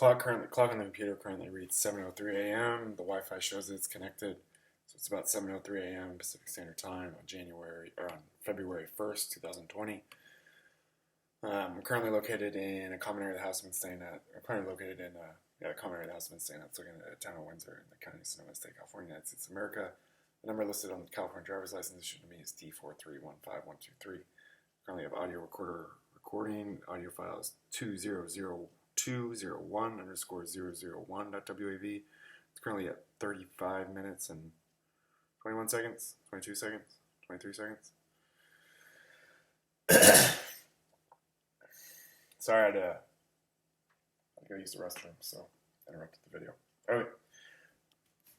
Clock on the computer currently reads 7:03 a.m. The Wi-Fi shows it's connected, so it's about 7:03 a.m. Pacific Standard Time on February 1st, 2020. I'm currently located in a common area of the house I've been staying at. I'm currently located in a common area of the house I've been staying at. It's looking at a town of Windsor in the county of Sonoma, State, California, United States of America. The number listed on the California driver's license issued to me is D4315123. Currently have audio recorder recording. Audio file is 2000201_001.wav. It's currently at 35 minutes and 21 seconds, 22 seconds, 23 seconds. Sorry, I had to go use the restroom, so I interrupted the video. Okay.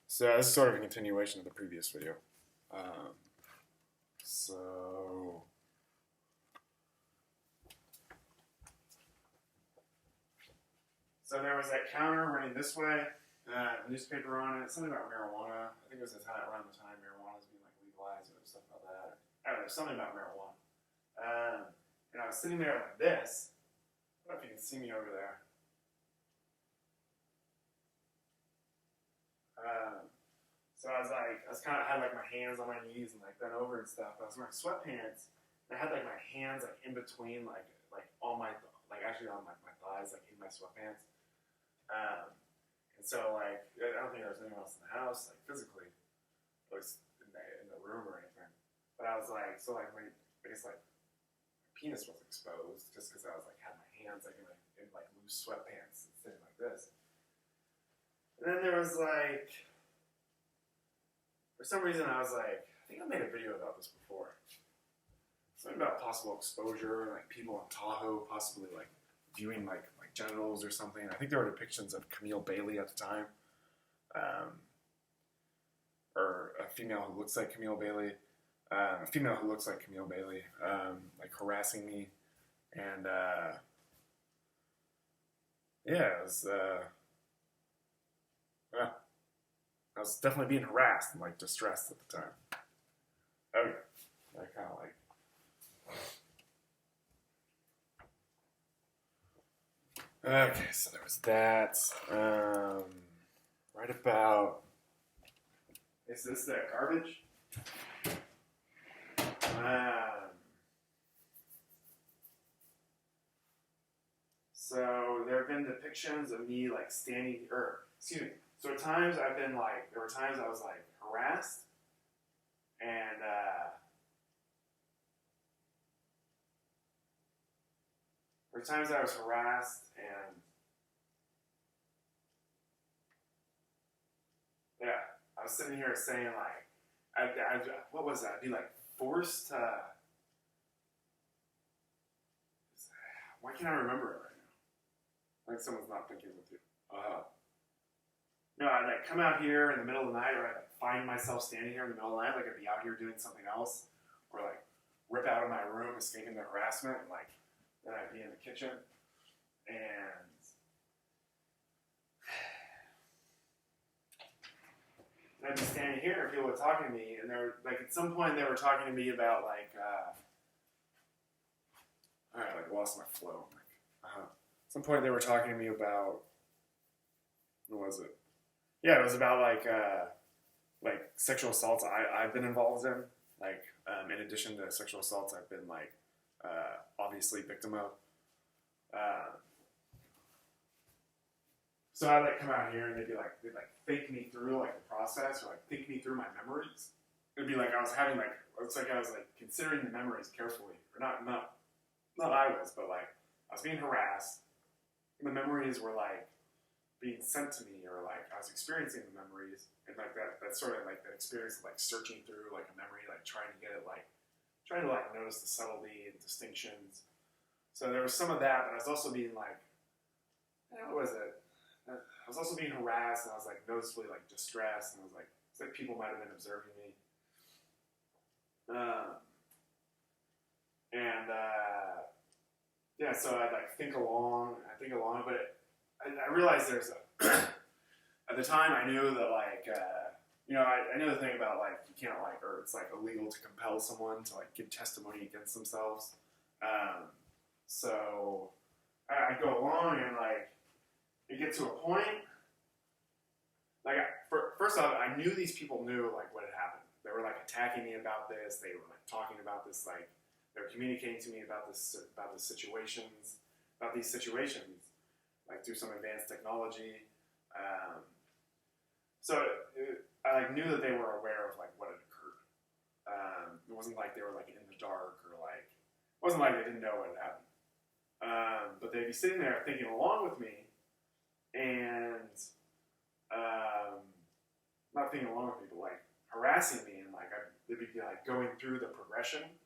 So this is sort of a continuation of the previous video. So there was that counter running this way, newspaper on it, something about marijuana. I think it was around the time marijuana was being like legalized or stuff about that. I don't know, something about marijuana. And I was sitting there like this. I don't know if you can see me over there. So I was had like my hands on my knees and like bent over and stuff. I was wearing sweatpants. And I had like my hands like in between like all my actually on my thighs like in my sweatpants. And so like I don't think there was anyone else in the house like physically, at least in the room or anything. But I was like my penis was exposed just because I was like had my hands like in loose sweatpants and sitting like this. And then there was like, for some reason I was like, I think I made a video about this before. Something about possible exposure, like people in Tahoe possibly like viewing like genitals or something. I think there were depictions of Camille Bailey at the time, or a female who looks like Camille Bailey, like harassing me, and yeah, it was. I was definitely being harassed and like distressed at the time. Okay, I kind of like. Okay, so there was that. Right about. Is this that garbage? So there have been depictions of me like standing, so at times there were times I was like harassed, and there were times I was harassed, and yeah, I was sitting here saying like, what was that? I'd be like forced to. Why can't I remember it right now? Like someone's not thinking with you. No, I'd like come out here in the middle of the night, or I'd like find myself standing here in the middle of the night, like I'd be out here doing something else, or like rip out of my room, escaping the harassment, and like then I'd be in the kitchen, and I'd be standing here, and people were talking to me, and they were like at some point they were talking to me about like, all right, like lost my flow. At some point they were talking to me about, what was it? Yeah, it was about like sexual assaults I've been involved in. Like, in addition to sexual assaults, I've been like obviously victim of. So I'd like come out here and they'd think me through like the process, or like think me through my memories. It'd be like I was having like, it's like I was like considering the memories carefully, or not I was, but like I was being harassed. And the memories were like being sent to me, or like I was experiencing the memories, and like that sort of like that experience of like searching through like a memory, like trying to notice the subtlety and distinctions. So there was some of that, but I was also being like, what was it? I was also being harassed, and I was like noticeably like distressed, and I was like, it's like people might have been observing me. Yeah, so I'd like think along, but I realized there's at the time I knew that like, I know the thing about like, you can't like, or it's like illegal to compel someone to like give testimony against themselves. So I'd go along and like, it get to a point, like, first off, I knew these people knew, like, what had happened. They were, like, attacking me about this. They were, like, talking about this, like, they were communicating to me about these situations, like, through some advanced technology. So I, like, knew that they were aware of, like, what had occurred. It wasn't like they were, like, in the dark, or, like, it wasn't like they didn't know what had happened. But they'd be sitting there thinking along with me, and not thinking along with me, but, like, harassing me, and, like, they'd be, like, going through the progression.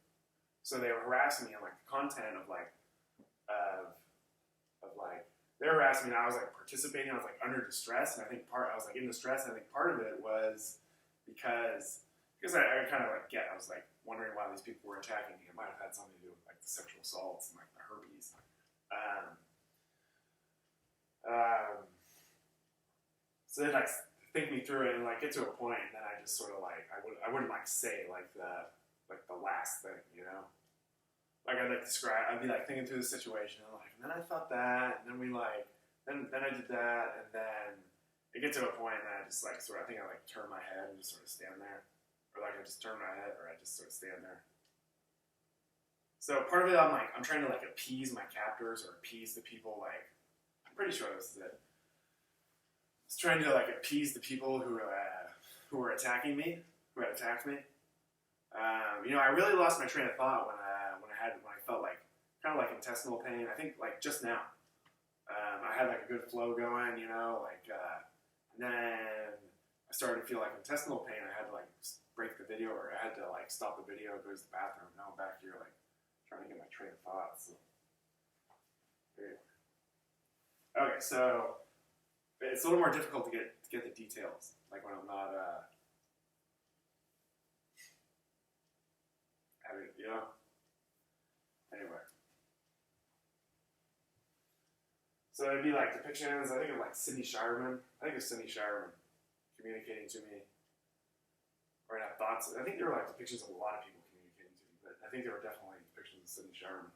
So they were harassing me on, like, the content of, like, like, they were harassing me, and I was, like, participating. I was, like, under distress, and I was, like, in distress, and I think part of it was because I kind of, like, I was, like, wondering why these people were attacking me. It might have had something to do with, like, the sexual assaults and, like, the herpes. So they'd, like, think me through it and, like, get to a point, and then I just sort of, like, I wouldn't, like, say, like, the last thing, you know? Like, I'd, like, I'd be, like, thinking through the situation, and, like, and then I thought that, and then we, like, then I did that, and then it gets to a point, and I just, like, I think I, like, turn my head and just sort of stand there. Or, like, I just turn my head, or I just sort of stand there. So part of it, I'm trying to, like, appease my captors, or appease the people, like, I'm pretty sure this is it. I was trying to, like, appease the people who were attacking me, who had attacked me. You know, I really lost my train of thought when I felt, like, kind of like intestinal pain. I think, like, just now, I had, like, a good flow going, you know, like, and then I started to feel, like, intestinal pain. I had to, like, break the video, or I had to, like, stop the video, go to the bathroom. Now I'm back here, like, trying to get my train of thought. So. Okay, so it's a little more difficult to get the details, like, when I'm not having, you know. Anyway, so it'd be, like, depictions. I think of, like, Cindy Shireman. I think of Cindy Shireman communicating to me, or I have thoughts. I think there were, like, depictions of a lot of people communicating to me, but I think there were definitely depictions of Cindy Shireman.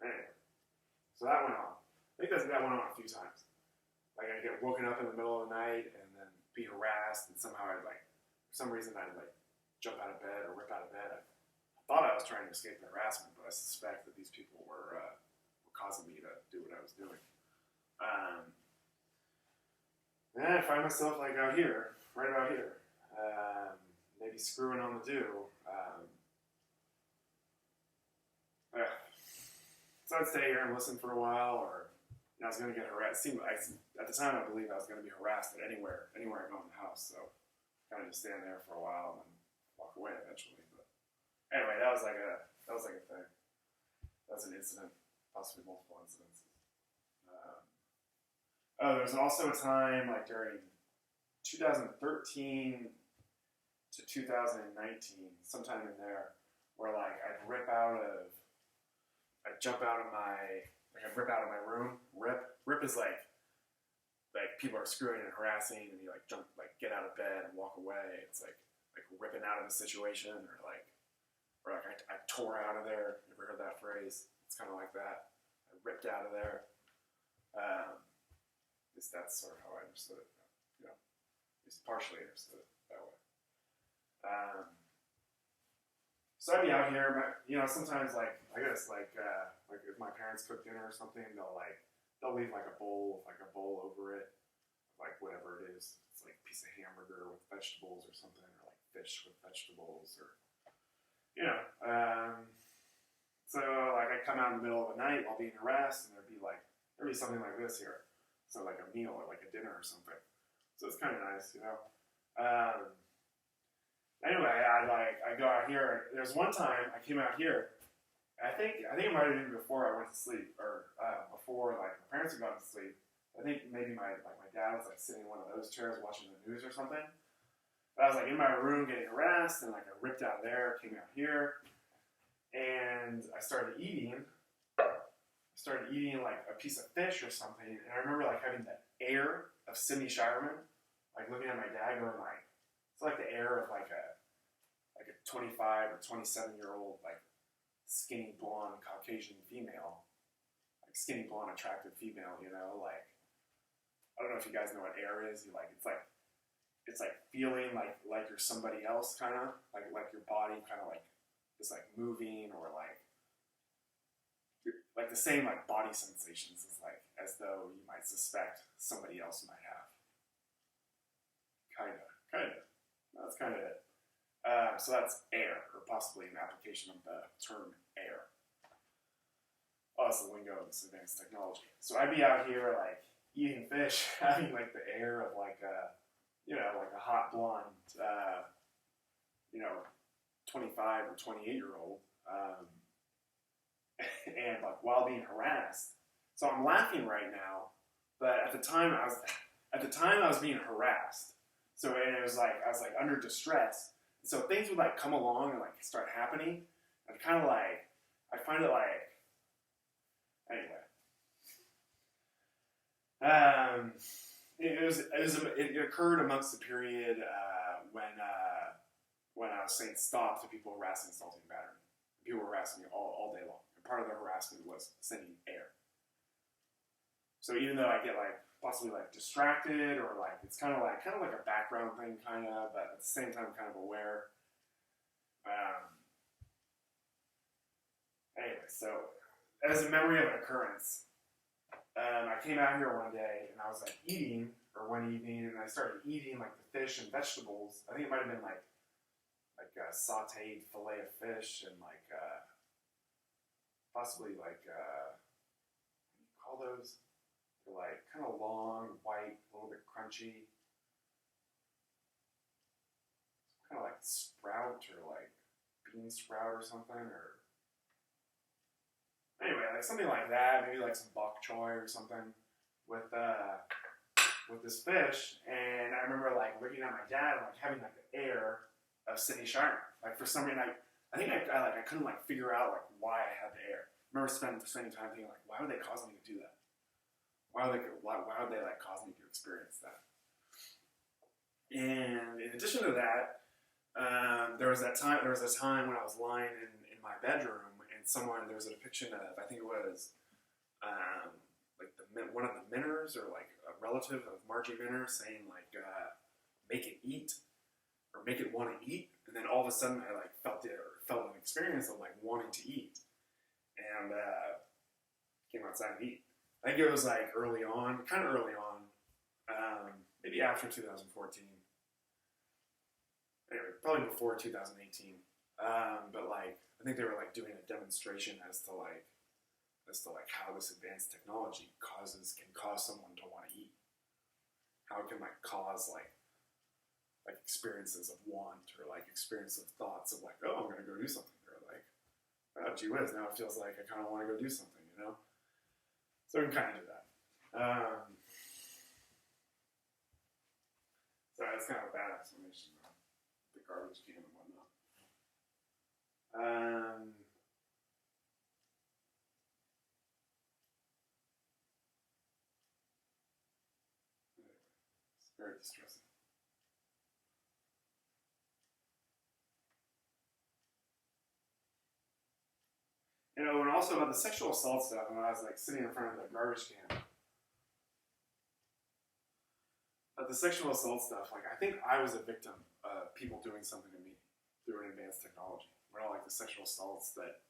Anyway, so that went on. I think that went on a few times. Like, I'd get woken up in the middle of the night and then be harassed, and somehow I'd, like, for some reason I'd, like, jump out of bed or rip out of bed. I thought I was trying to escape the harassment, but I suspect that these people were causing me to do what I was doing. And I find myself, like, out here, right about here, maybe screwing on the do. So I'd stay here and listen for a while, or, you know, I was going to get harassed. At the time, I believed I was going to be harassed at anywhere I go in the house. So kind of just stand there for a while and then walk away eventually. But anyway, that was like a thing. That was an incident, possibly multiple incidents. There was also a time, like, during 2013 to 2019, sometime in there, where, like, I'd rip out of my room. Rip is like people are screwing and harassing, and you, like, get out of bed and walk away. It's like ripping out of a situation, or like I tore out of there. You ever heard that phrase? It's kind of like that. I ripped out of there. That's sort of how I understood it. You know, at least partially understood it that way. So I'd be out here, but, you know, sometimes, like, I guess, like if my parents cook dinner or something, they'll leave, like, a bowl over it, like, whatever it is. It's like a piece of hamburger with vegetables or something, or, like, fish with vegetables, or, you know. So, like, I'd come out in the middle of the night while being harassed, and there'd be something like this here. So, like, a meal or, like, a dinner or something. So it's kind of nice, you know. Anyway, I go out here. There's one time I came out here. I think it might have been before I went to sleep, or before, like, my parents had gone to sleep. I think maybe my dad was, like, sitting in one of those chairs watching the news or something. But I was, like, in my room getting harassed, and, like, I ripped out of there, came out here, and I started eating, like, a piece of fish or something, and I remember, like, having the air of Cindy Shireman, like, looking at my dad going, like, it's like the air of, like a 25 or 27-year-old, like, skinny, blonde, Caucasian female, like skinny, blonde, attractive female, you know, like, I don't know if you guys know what air is. You like, it's like feeling like you're somebody else, kind of, like your body kind of like is like moving, or like the same like body sensations as though you might suspect somebody else might have. Kind of. That's kind of it. So that's air, or possibly an application of the term air. Oh, that's the lingo of this advanced technology. So I'd be out here like eating fish, having like the air of like a, you know, like a hot blonde, 25 or 28-year-old, and like while being harassed. So I'm laughing right now, but at the time I was being harassed. So and it was like I was like under distress. So things would like come along and like start happening. I'd kind of like I find it like anyway. It occurred amongst the period when I was saying stop to people harassing, assaulting, battering. People were harassing me all day long. And part of the harassment was sending air. So even though I get like possibly like distracted, or like it's kind of like a background thing, kind of, but at the same time kind of aware. Anyway, so as a memory of an occurrence, I came out here one day and I was like eating, or one evening, and I started eating like the fish and vegetables. I think it might have been like a sauteed fillet of fish and like possibly like what do you call those? They're like kind of long, white, a little bit crunchy. Kind of like sprout, or like bean sprout or something, or anyway, like something like that. Maybe like some bok choy or something with this fish. And I remember like looking at my dad and like having like the air of Sydney Shire. Like for some reason, I think I couldn't like figure out like why I had the air. I remember spending time thinking like, why would they cause me to do that? Why would they like cause me to experience that? And in addition to that, there was a time when I was lying in my bedroom, and there was a depiction of, I think it was like one of the Minners, or like a relative of Margie Minner, saying like make it eat, or make it want to eat. And then all of a sudden I like felt an experience of like wanting to eat, and came outside and eat. I think it was like kind of early on, maybe after 2014. Anyway, probably before 2018. But like, I think they were like doing a demonstration as to how this advanced technology can cause someone to want to eat. How it can like cause like experiences of want, or like experiences of thoughts of like, oh, I'm gonna go do something. Or like, oh, gee whiz, now it feels like I kind of want to go do something, you know? So we can kind of do that. So that's kind of a bad explanation of the garbage can and whatnot. It's very distressing. You know, and also about the sexual assault stuff, when I was like sitting in front of the garbage can. But the sexual assault stuff, like I think I was a victim of people doing something to me through an advanced technology. You know, like the sexual assaults that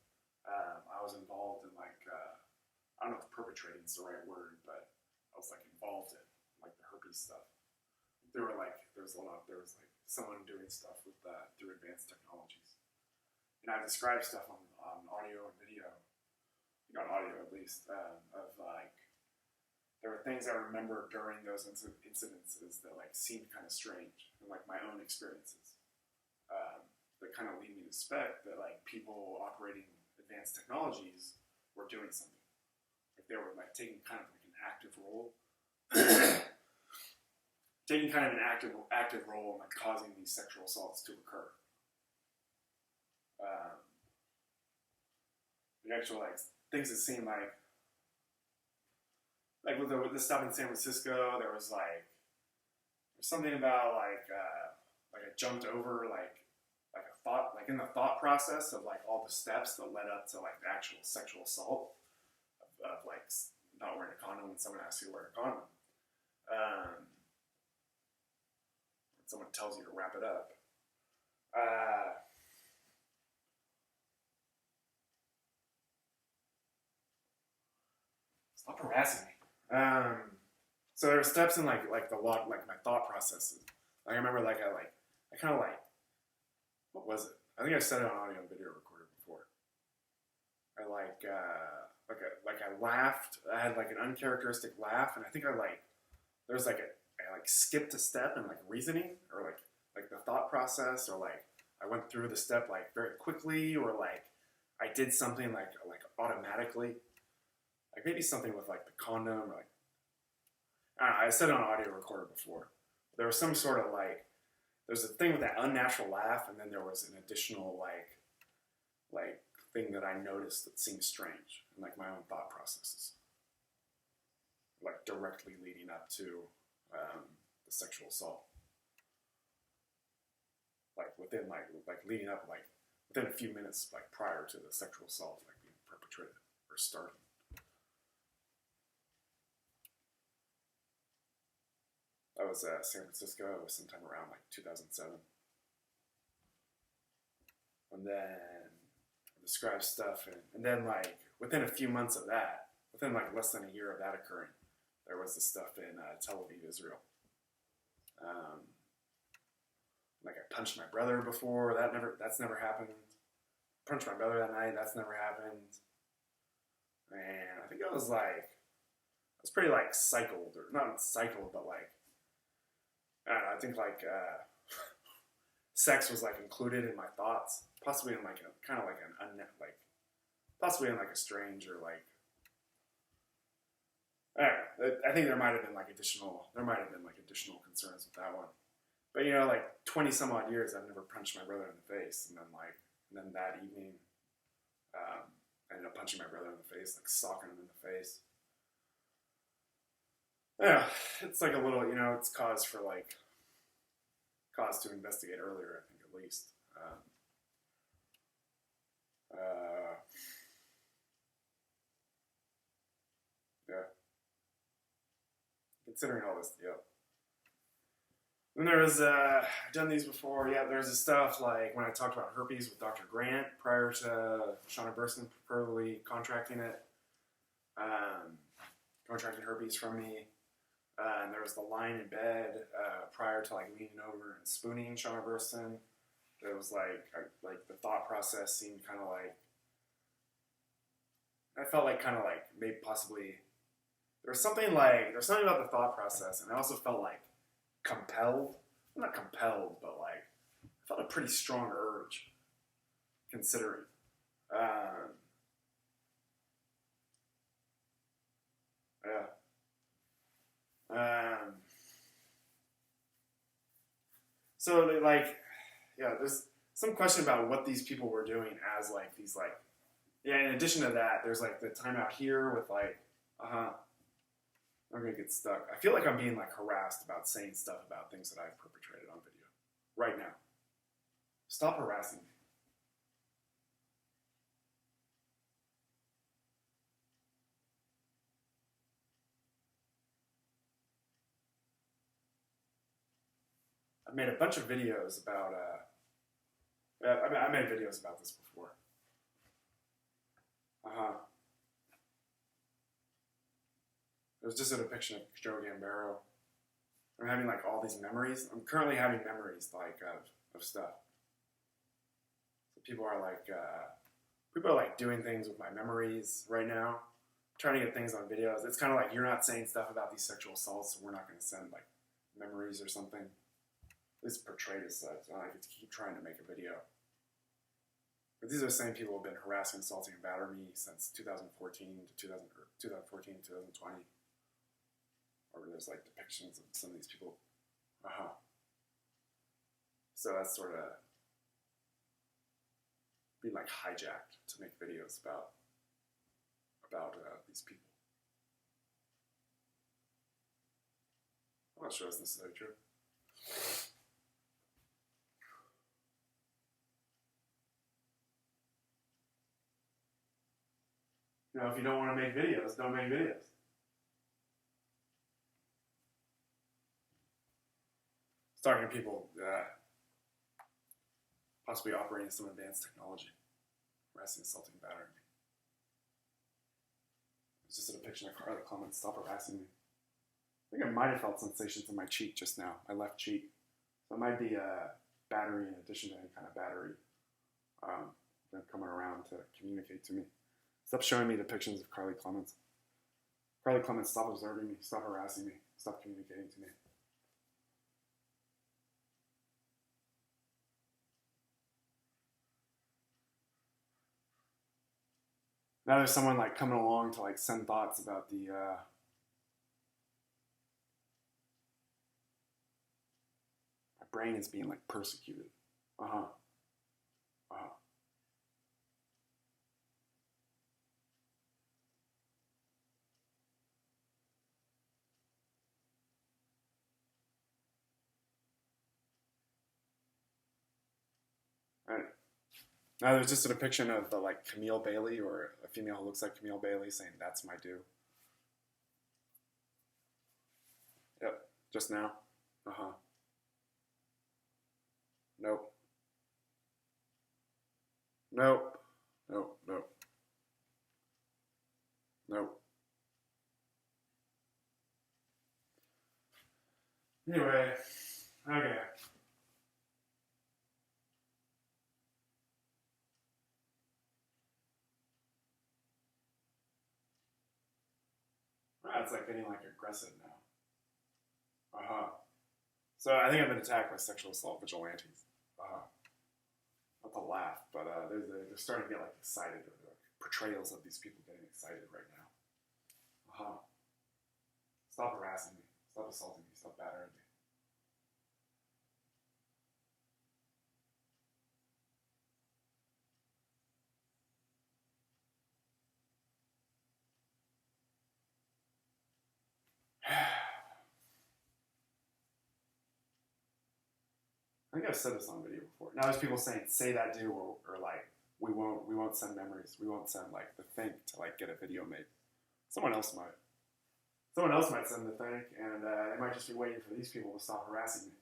I was involved in, like I don't know if perpetrating is the right word, but I was like involved in, like the herpes stuff. There was like someone doing stuff with through advanced technologies. And I've described stuff on audio and video, on audio at least, of like, there were things I remember during those incidences that like seemed kind of strange, and like my own experiences, that kind of lead me to suspect that like people operating advanced technologies were doing something. Like they were like taking kind of like an active role, taking kind of an active role in like causing these sexual assaults to occur. The actual like things that seem like with the stuff in San Francisco, there was something about like I jumped over like a thought, like in the thought process of like all the steps that led up to like the actual sexual assault of like not wearing a condom when someone asks you to wear a condom. Someone tells you to wrap it up. Stop harassing me. So there are steps in like the log, like my thought processes. Like I remember I kind of like, what was it? I think I said it on audio and video recorder before. I laughed. I had like an uncharacteristic laugh, and I think I skipped a step in like reasoning or like the thought process, or like I went through the step like very quickly, or like I did something like automatically, like maybe something with like the condom, or like I don't know, I said it on audio recorder before. There was some sort of like, there's a thing with that unnatural laugh, and then there was an additional like thing that I noticed that seemed strange in like my own thought processes, like directly leading up to the sexual assault. Like within leading up like within a few minutes like prior to the sexual assault like being perpetrated or starting. That was San Francisco. It was sometime around like 2007. And then I described stuff, and then like within a few months of that, within like less than a year of that occurring, there was this stuff in Tel Aviv, Israel. Like I punched my brother before. That's never happened. Punched my brother that night. That's never happened. And I think I was pretty like cycled, or not cycled, but like I don't know. I think like sex was like included in my thoughts, possibly in like a kind of like possibly in like a strange or like. I don't know. I think there might have been like additional concerns with that one. But you know, like 20 some odd years, I've never punched my brother in the face, and then that evening, I ended up punching my brother in the face, like socking him in the face. Yeah, it's like a little, you know, it's cause to investigate earlier, I think at least. Yeah. Considering all this, yeah. And there was, I've done these before, yeah, there's this stuff like when I talked about herpes with Dr. Grant prior to Shauna Burson purportedly contracting herpes from me. And there was the lying in bed prior to like leaning over and spooning Shauna Burson. It was like the thought process seemed kind of like, I felt like kind of like maybe possibly, there's something about the thought process, and I also felt like compelled, not compelled, but like I felt a pretty strong urge considering. So like, yeah, there's some question about what these people were doing as like these like, yeah, in addition to that, there's like the timeout here with like, I'm gonna get stuck. I feel like I'm being like harassed about saying stuff about things that I've perpetrated on video right now. Stop harassing me. I've made a bunch of videos about, I made videos about this before. It was just a depiction of Joe Gambaro. I'm having like all these memories. I'm currently having memories like of stuff. So people are like doing things with my memories right now. I'm trying to get things on videos. It's kind of like, you're not saying stuff about these sexual assaults, so we're not going to send like memories or something. It's portrayed as such. It's not like it's keep trying to make a video. But these are the same people who have been harassing, assaulting, and battering me since 2014 to 2020. Or there's like depictions of some of these people. So that's sort of being like hijacked to make videos about these people. I'm not sure it's necessarily true. You know, if you don't want to make videos, don't make videos. Starting people possibly operating some advanced technology, harassing, assaulting, battering me. It's just a depiction of Carly Clement, stop harassing me. I think I might have felt sensations in my cheek just now, my left cheek. So it might be a battery in addition to any kind of battery coming around to communicate to me. Stop showing me depictions of Carly Clements. Carly Clements, stop observing me, stop harassing me, stop communicating to me. Now there's someone like coming along to like send thoughts about the my brain is being like persecuted. Right. Now there's just a depiction of the like Camille Bailey, or a female who looks like Camille Bailey, saying that's my due. Yep, just now. Nope. Nope. Nope. Nope. Nope. Anyway, okay. It's like getting like aggressive now. So I think I've been attacked by sexual assault vigilantes. Not to laugh, but they're starting to get like excited. Or like portrayals of these people getting excited right now. Stop harassing me. Stop assaulting me. Stop battering me. I think I've said this on video before. Now there's people saying, say that do, or like, we won't send memories. We won't send like the thing to like get a video made. Someone else might. Someone else might send the thing, and they might just be waiting for these people to stop harassing me.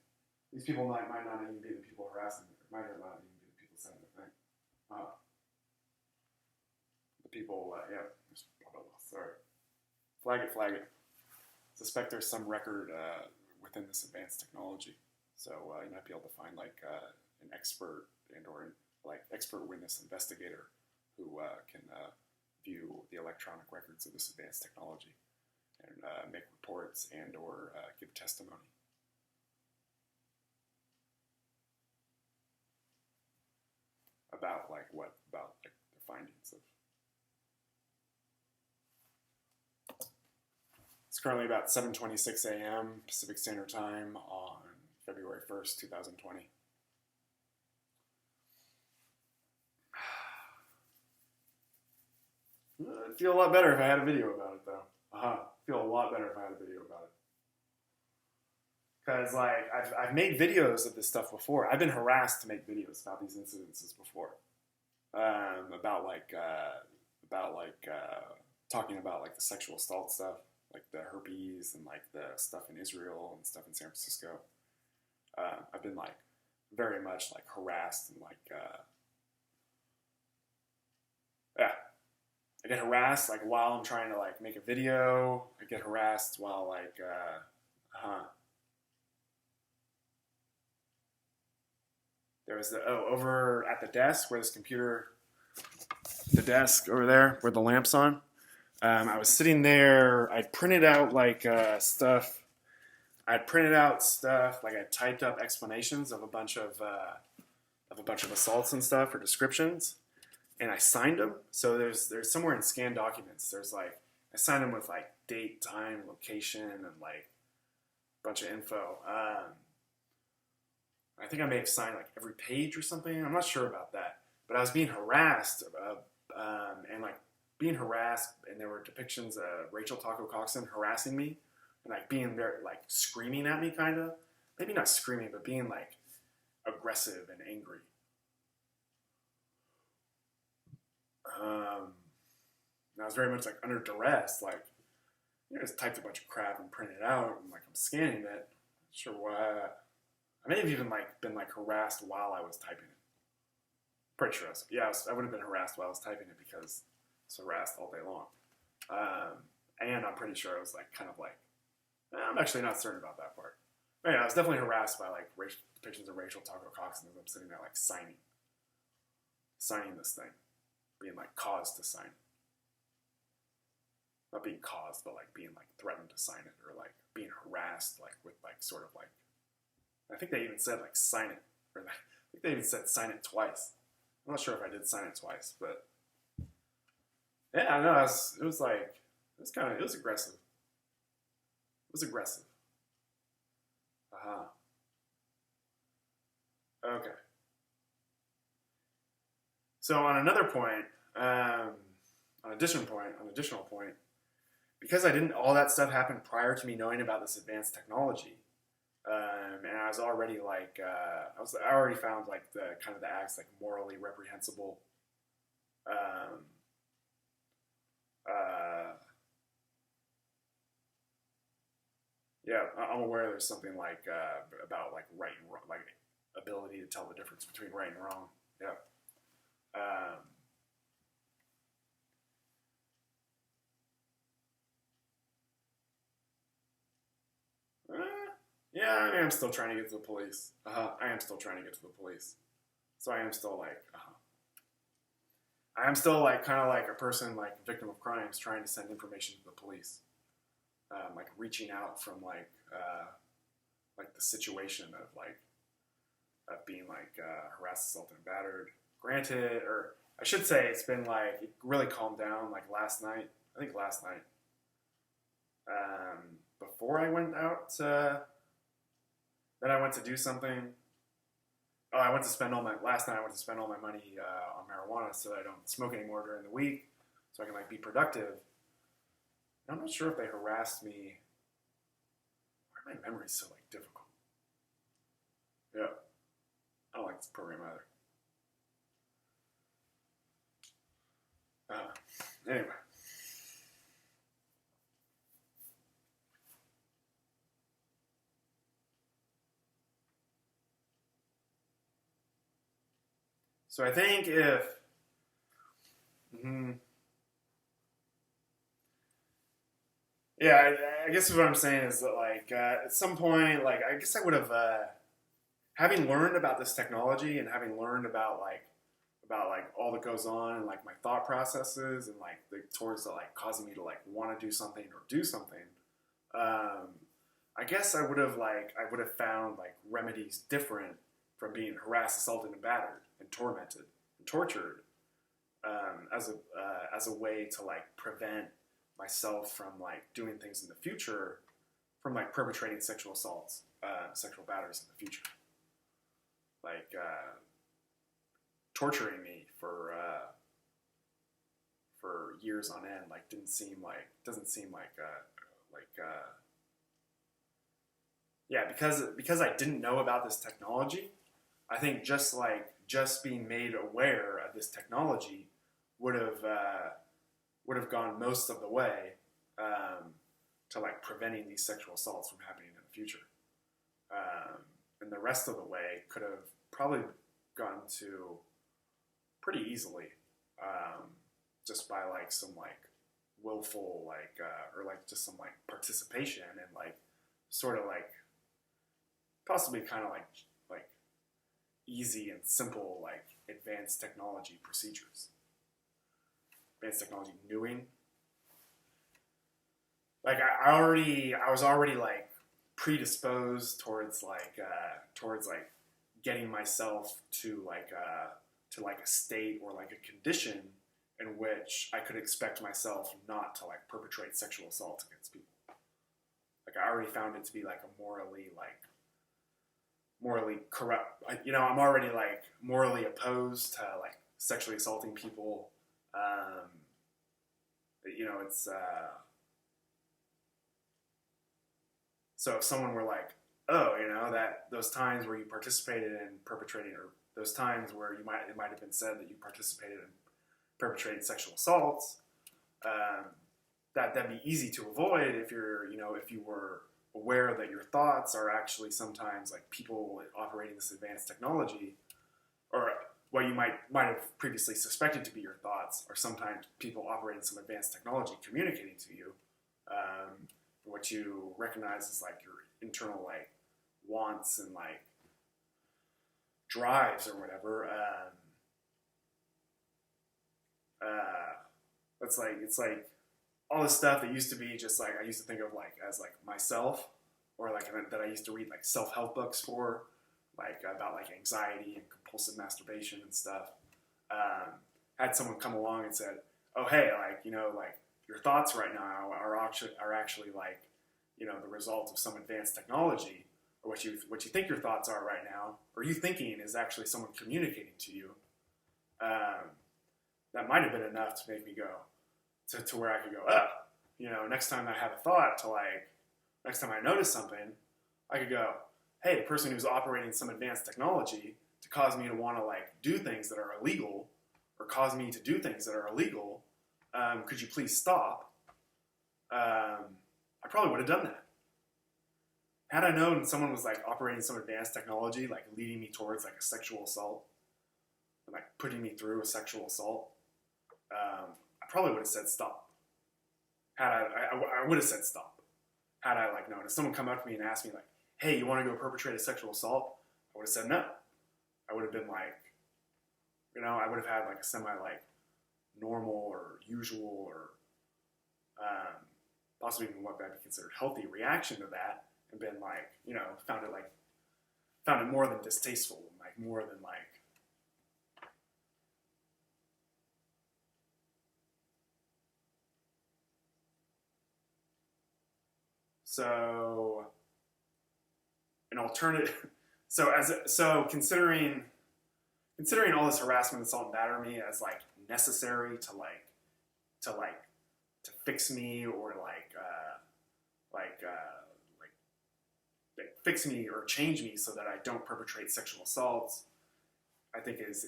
These people might not even be the people harassing me. It might not even be the people sending the thing. The people, yeah, blah, blah, blah. Sorry. Flag it. Suspect there's some record within this advanced technology. So you might be able to find like an expert or like expert witness investigator who can view the electronic records of this advanced technology and make reports and or give testimony. About like the findings of. It's currently about 7:26 a.m. Pacific Standard Time on February 1st, 2020. I'd feel a lot better if I had a video about it, though. Feel a lot better if I had a video about it. Because, like, I've made videos of this stuff before. I've been harassed to make videos about these incidences before. Talking about, like, the sexual assault stuff, like the herpes and, like, the stuff in Israel and stuff in San Francisco. I've been, like, very much, like, harassed and, like, I get harassed, like, while I'm trying to, like, make a video. I get harassed while, like, there was over at the desk where this computer, the desk over there where the lamp's on. I was sitting there. I printed out, like, stuff. I'd printed out stuff, like I typed up explanations of a bunch of assaults and stuff, or descriptions, and I signed them. So there's somewhere in scanned documents, there's like, I signed them with like date, time, location, and like a bunch of info. I think I may have signed like every page or something. I'm not sure about that, but I was being harassed, and like being harassed, and there were depictions of Rachel Taco Coxon harassing me. And like being very, like, screaming at me, kind of. Maybe not screaming, but being like aggressive and angry. and I was very much like under duress, like, you know, just typed a bunch of crap and printed it out, and like I'm scanning it. Not sure what. I may have even like been like harassed while I was typing it. Pretty sure I would have been harassed while I was typing it because I was harassed all day long. And I'm pretty sure I was like kind of like, I'm actually not certain about that part. But yeah, I was definitely harassed by like depictions of Rachel Taco Cox, and I'm sitting there like signing this thing, being like caused to sign it. Not being caused, but like being like threatened to sign it, or like being harassed, like with like sort of like, I think they even said like sign it, or I think they even said sign it twice. I'm not sure if I did sign it twice, but yeah, I know it was aggressive. It was aggressive. Okay. So on another point, on additional point, because all that stuff happened prior to me knowing about this advanced technology, and I was already like, I already found like the kind of the acts like morally reprehensible. Yeah, I'm aware there's something like about like right and wrong, like ability to tell the difference between right and wrong. Yeah. Yeah, I am still trying to get to the police. I am still trying to get to the police. So I am still like, I am still like kind of like a person like victim of crimes trying to send information to the police. Like reaching out from like the situation of like being like harassed, assaulted, and battered. Granted, or I should say, it's been like it really calmed down like last night. I think last night. Before I went out, then I went to do something. Oh, last night I went to spend all my money on marijuana so that I don't smoke anymore during the week, so I can like be productive. I'm not sure if they harassed me. Why are my memories so like difficult? Yeah, I don't like this program either. Anyway. So I think if, yeah, I guess what I'm saying is that like at some point, like I guess I would have, having learned about this technology and having learned about like all that goes on and like my thought processes and like towards the like causing me to like want to do something or do something, I guess I would have found like remedies different from being harassed, assaulted, and battered, and tormented, and tortured, as a way to like prevent myself from like doing things in the future, from like perpetrating sexual assaults, sexual batteries in the future, like torturing me for years on end. Like doesn't seem like yeah, because I didn't know about this technology. I think just being made aware of this technology would have gone most of the way to like preventing these sexual assaults from happening in the future, and the rest of the way could have probably gone to pretty easily, just by like some like willful like or like just some like participation and like sort of like possibly kind of like easy and simple like advanced technology procedures, advanced technology knowing. Like I was already like predisposed towards like getting myself to like a state or like a condition in which I could expect myself not to like perpetrate sexual assault against people. Like I already found it to be like a morally corrupt. You know, I'm already like morally opposed to like sexually assaulting people. You know, it's so if someone were like, oh, you know, that those times where you participated in perpetrating, or those times where it might have been said that you participated in perpetrating sexual assaults, that'd be easy to avoid if if you were aware that your thoughts are actually sometimes like people operating this advanced technology, or what you might have previously suspected to be your thoughts, are sometimes people operating some advanced technology communicating to you what you recognize as like your internal like wants and like drives or whatever. It's like all this stuff that used to be just like I used to think of like as like myself, or like that I used to read like self-help books for, like about like anxiety and compulsive masturbation and stuff. Had someone come along and said, "Oh hey, like like your thoughts right now are actually like the result of some advanced technology, or what you think your thoughts are right now, or you thinking is actually someone communicating to you." That might have been enough to make me go to where I could go, next time I have a thought next time I notice something, I could go, hey, the person who's operating some advanced technology to cause me to want to like do things that are illegal, or cause me to do things that are illegal, could you please stop? I probably would have done that. Had I known someone was like operating some advanced technology, like leading me towards like a sexual assault, and like putting me through a sexual assault, I probably would have said stop. I would have said stop. Had I like known. If someone come up to me and asked me like, hey, you want to go perpetrate a sexual assault? I would have said no. I would have been like, I would have had like a semi like normal or usual or possibly even what might be considered healthy reaction to that, and been like, found it more than distasteful, like more than like. So an alternative. So considering all this harassment, assault, and battery as like necessary to fix me, or fix me or change me so that I don't perpetrate sexual assaults, I think it's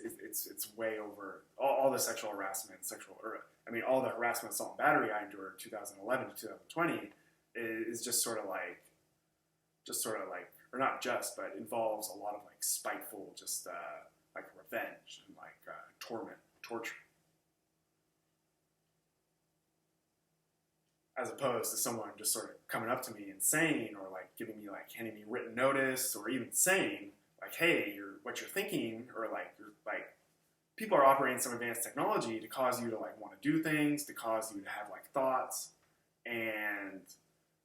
way over all the sexual harassment, all the harassment, assault, and battery I endured 2011 to 2020 is just sort of like, or not just, but involves a lot of like spiteful, just like revenge and like torment, torture, as opposed to someone just sort of coming up to me and saying, or like handing me written notice, or even saying like, hey, what you're thinking, or like people are operating some advanced technology to cause you to like want to do things, to cause you to have like thoughts, and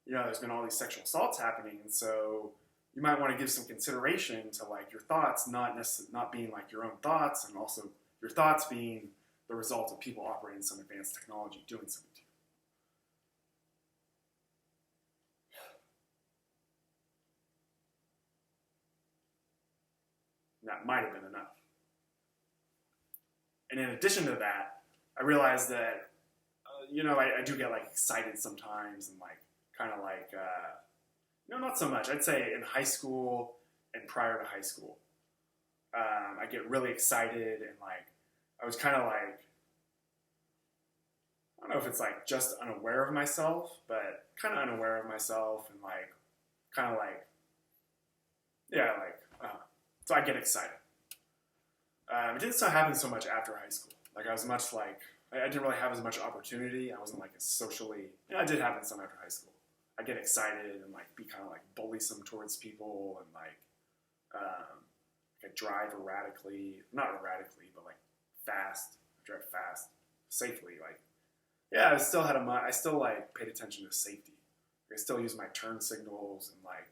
there's been all these sexual assaults happening, and so you might want to give some consideration to like your thoughts not being like your own thoughts, and also your thoughts being the result of people operating some advanced technology doing something to you. And that might have been enough. And in addition to that, I realized that I do get like excited sometimes, and like kind of like, not so much. I'd say in high school and prior to high school, I get really excited, and like, I was kind of like, I don't know if it's like just unaware of myself, but kind of unaware of myself, and like, kind of like, yeah, like, so I get excited. It didn't happen so much after high school. Like, I was much like, I didn't really have as much opportunity. I wasn't like as socially, it did happen some after high school. I get excited and like be kind of like bulliesome towards people, and like I drive not erratically, but like fast. I drive fast, safely. Like, yeah, I still like paid attention to safety. I still used my turn signals, and like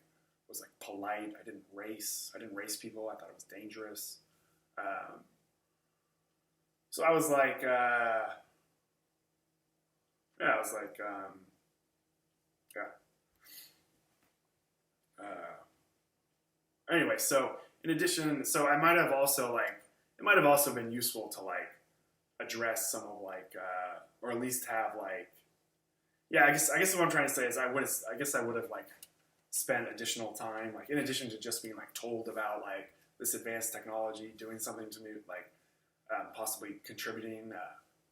was like polite. I didn't race people. I thought it was dangerous. So I was like, anyway, so in addition, so I might have also like, it might have also been useful to like address some of like, or at least have like, I guess what I'm trying to say is I guess I would have like spent additional time, like in addition to just being like told about like this advanced technology doing something to me, like possibly contributing,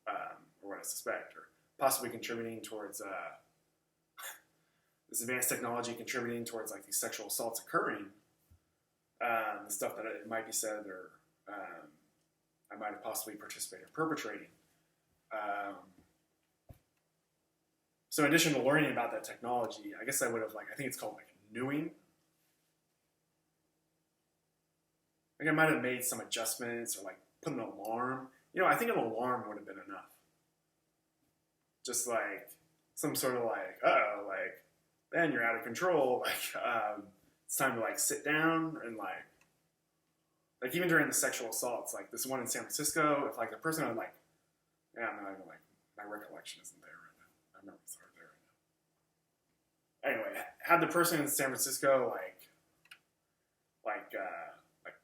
or what I suspect, or possibly contributing towards this advanced technology contributing towards like these sexual assaults occurring, the stuff that it might be said or I might have possibly participated in perpetrating. So in addition to learning about that technology, I guess I would have I think it's called newing. I might have made some adjustments or put an alarm. I think an alarm would have been enough. Just some sort of uh-oh, Ben, you're out of control. It's time to sit down and even during the sexual assaults, this one in San Francisco, if the person had yeah, no, I don't my recollection isn't there right now. My memories aren't there right now. Anyway, had the person in San Francisco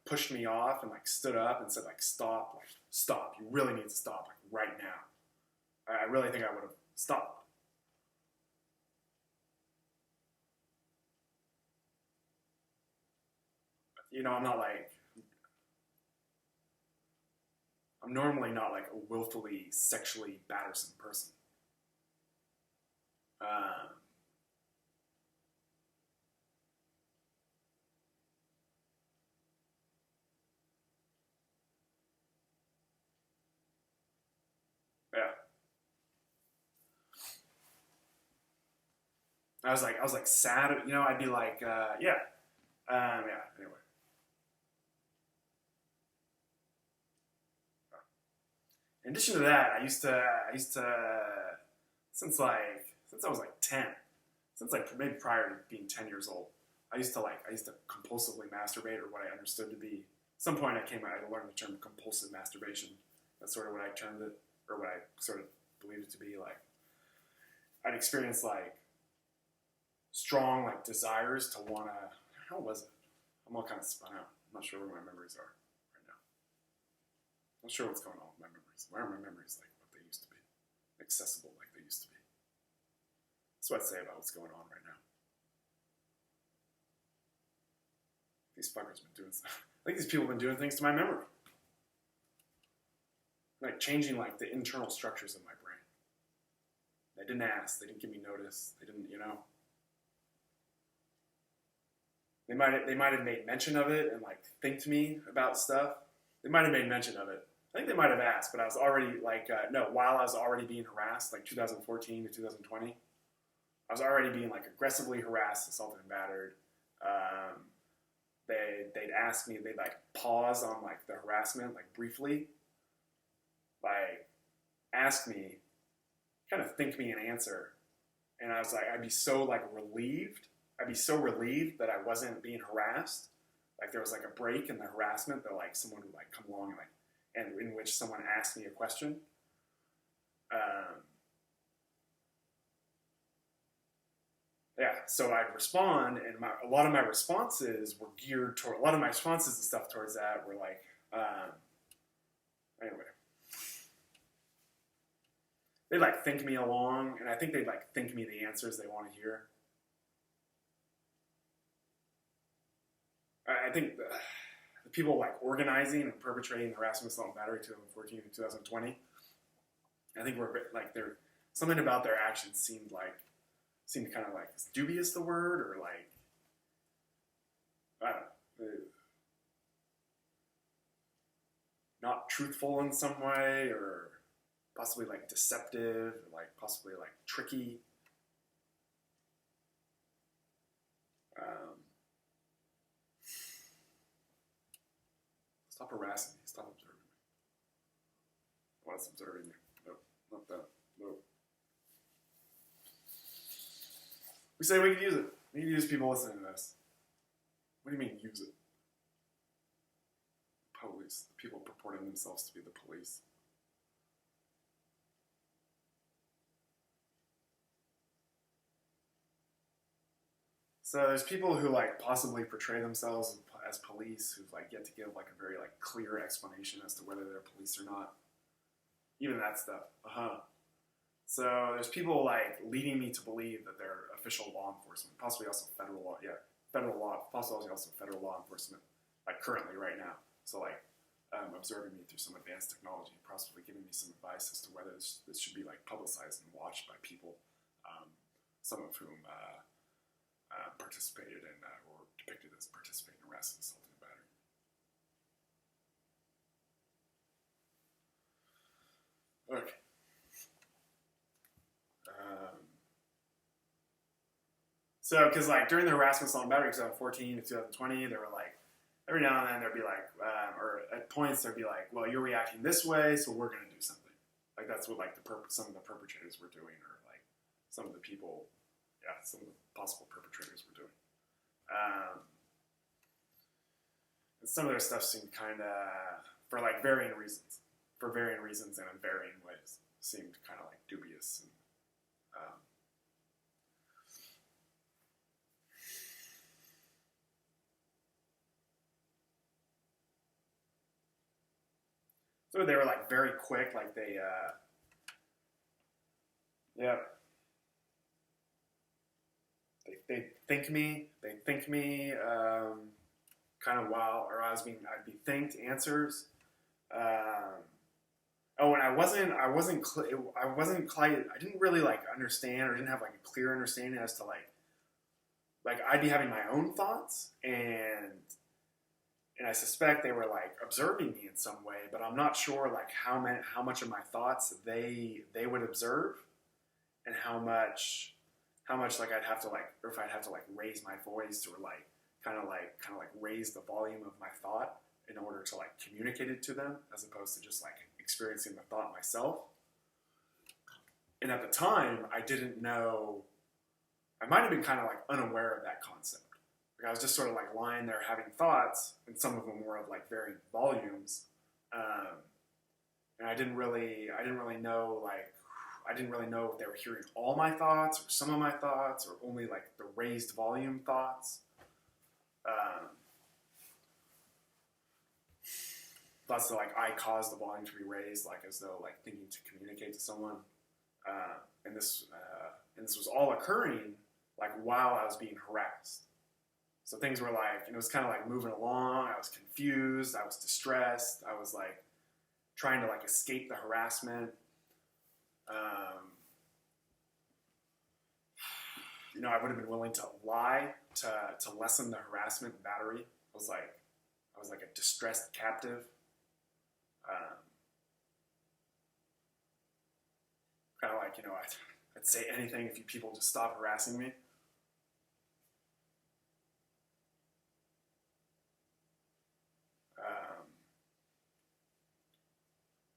pushed me off and stood up and said stop, stop, you really need to stop right now. I really think I would have stopped. I'm normally not a willfully sexually battersome person. Yeah. I was sad, I'd be yeah. Anyway. In addition to that, I used to since I was 10, since maybe prior to being 10 years old, I used to compulsively masturbate, or what I understood to be. At some point I learned the term compulsive masturbation. That's sort of what I termed it, or what I sort of believed it to be. I'd experience strong desires to wanna. How was it? I'm all kind of spun out. I'm not sure where my memories are right now. I'm not sure what's going on with my memories. Why are my memories what they used to be? Accessible like they used to be. That's what I'd say about what's going on right now. These fuckers have been doing stuff. I think these people have been doing things to my memory. Changing the internal structures of my brain. They didn't ask. They didn't give me notice. They didn't, They might have made mention of it and think to me about stuff. They might have made mention of it. I think they might have asked, but I was already while I was already being harassed, 2014 to 2020, I was already being aggressively harassed, assaulted, and battered. They'd ask me, they'd pause on the harassment briefly, ask me, kind of think me an answer, and I was I'd be so relieved. I'd be so relieved that I wasn't being harassed. There was a break in the harassment that someone would come along and in which someone asked me a question. Yeah, so I'd respond, and a lot of my responses were geared toward, a lot of my responses and stuff towards that were anyway. They'd think me along, and I think they'd think me the answers they want to hear. I think the people organizing and perpetrating harassment, assault, and battery 2014 and 2020, I think were they're something about their actions seemed kind of is dubious the word, or I don't know, not truthful in some way, or possibly deceptive, or possibly tricky. Stop harassing me. Stop observing me. What's observing me? No, not that. No. We say we can use it. We can use people listening to this. What do you mean, use it? Police. The people purporting themselves to be the police. So there's people who possibly portray themselves as police who've yet to give a very clear explanation as to whether they're police or not. Even that stuff. So there's people leading me to believe that they're official law enforcement, possibly also federal law. Yeah, federal law, possibly also federal law enforcement. Currently right now. So observing me through some advanced technology, possibly giving me some advice as to whether this should be like publicized and watched by people, some of whom participated in or depicted as participating in arrest, assault, and battery. Okay. So, because like during the harassment, assault, and battery 2014 to 2020, they were like, every now and then there'd be like, or at points there'd be like, well, you're reacting this way, so we're going to do something. Like that's what like some of the perpetrators were doing, or like some of the people, yeah, some of the possible perpetrators were doing. And some of their stuff seemed kind of, for varying reasons and in varying ways, seemed kind of like dubious. And, so they were like very quick, like they, yeah. They think me kind of while, or I'd be thanked answers. And I didn't really like understand, or didn't have like a clear understanding as to like I'd be having my own thoughts, and I suspect they were like observing me in some way, but I'm not sure like how much of my thoughts they would observe, and how much like I'd have to like, or if I'd have to like raise my voice, or like kind of like raise the volume of my thought in order to like communicate it to them, as opposed to just like experiencing the thought myself. And at the time, I didn't know. I might have been kind of like unaware of that concept. Like I was just sort of like lying there having thoughts, and some of them were of like varying volumes, and I didn't really know if they were hearing all my thoughts, or some of my thoughts, or only like the raised volume thoughts. Thoughts that like I caused the volume to be raised, like as though like thinking to communicate to someone, and this was all occurring like while I was being harassed. So things were like, it was kind of like moving along. I was confused. I was distressed. I was like trying to like escape the harassment. I would have been willing to lie to lessen the harassment and battery. I was like a distressed captive. Kind of like, I'd say anything if you people just stop harassing me.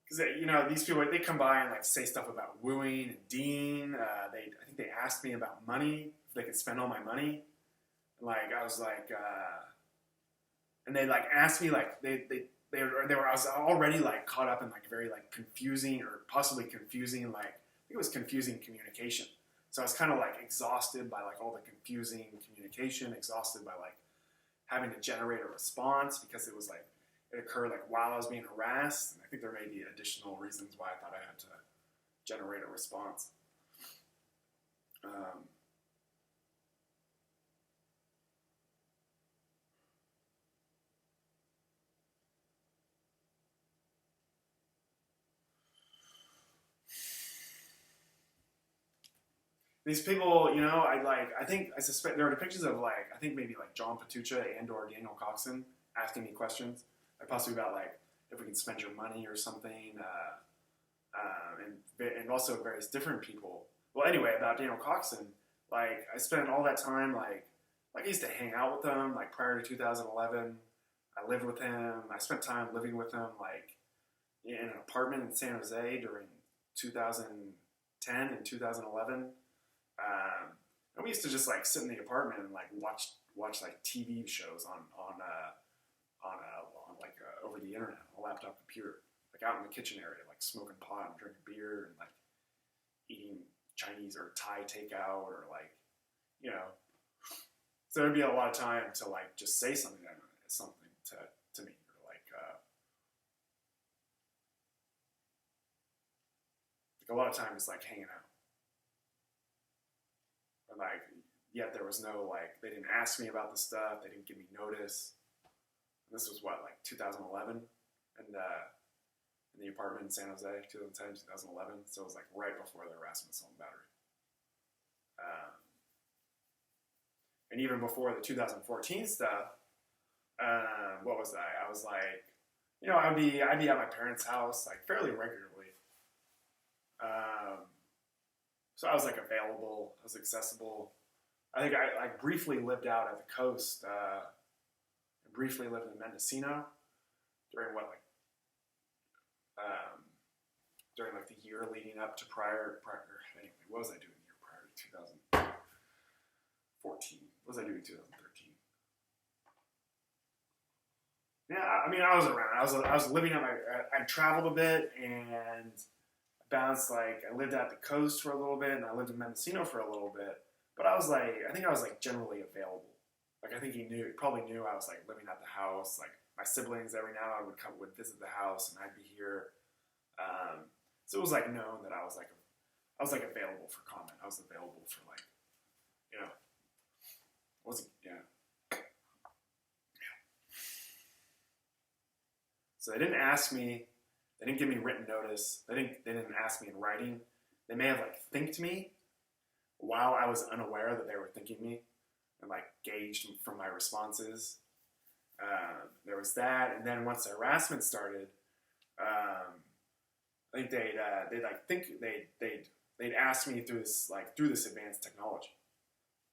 Because these people, they come by and like say stuff about wooing and Dean. I think they asked me about money, if they could spend all my money. Like I was like, and they like asked me like they were. I was already like caught up in like very like confusing, or possibly confusing, like I think it was confusing communication. So I was kind of like exhausted by like all the confusing communication, exhausted by like having to generate a response, because it was like, it occurred like while I was being harassed, and I think there may be additional reasons why I thought I had to generate a response. These people, I suspect there are depictions of like, I think maybe like John Patucha and or Daniel Coxon asking me questions, like possibly about like if we can spend your money or something, and also various different people. Well, anyway, about Daniel Coxon, like I spent all that time like I used to hang out with him like prior to 2011. I lived with him. I spent time living with him like in an apartment in San Jose during 2010 and 2011. And we used to just like sit in the apartment and like watch like TV shows on over the internet on a laptop computer, like out in the kitchen area, like smoking pot and drinking beer and like eating Chinese or Thai takeout, or like, so there'd be a lot of time to like just say something to me, or like a lot of time is like hanging out. And like, yet there was no like, they didn't ask me about the stuff, they didn't give me notice. And this was what, like 2011? in the apartment in San Jose, 2010, 2011. So it was like right before the harassment, assault, and battery. And even before the 2014 stuff, what was I? I was like, you know, I'd be at my parents' house like fairly regularly. So I was like available, I was accessible. I think I briefly lived out at the coast. I briefly lived in Mendocino during during like the year leading up to prior anyway, what was I doing the year prior to 2014? What was I doing in 2013? Yeah, I mean, I was around. I was living at I traveled a bit and bounced, like, I lived at the coast for a little bit and I lived in Mendocino for a little bit. But I think I was like generally available. Like, I think he probably knew I was like living at the house. Like, my siblings every now and then would visit the house and I'd be here. So it was like known that I was like available for comment. I was available for, like, you know, So they didn't ask me. They didn't give me written notice. They didn't ask me in writing. They may have like thanked me while I was unaware that they were thanking me and like gauged from my responses. There was that, and then once the harassment started, I think they'd ask me through this advanced technology.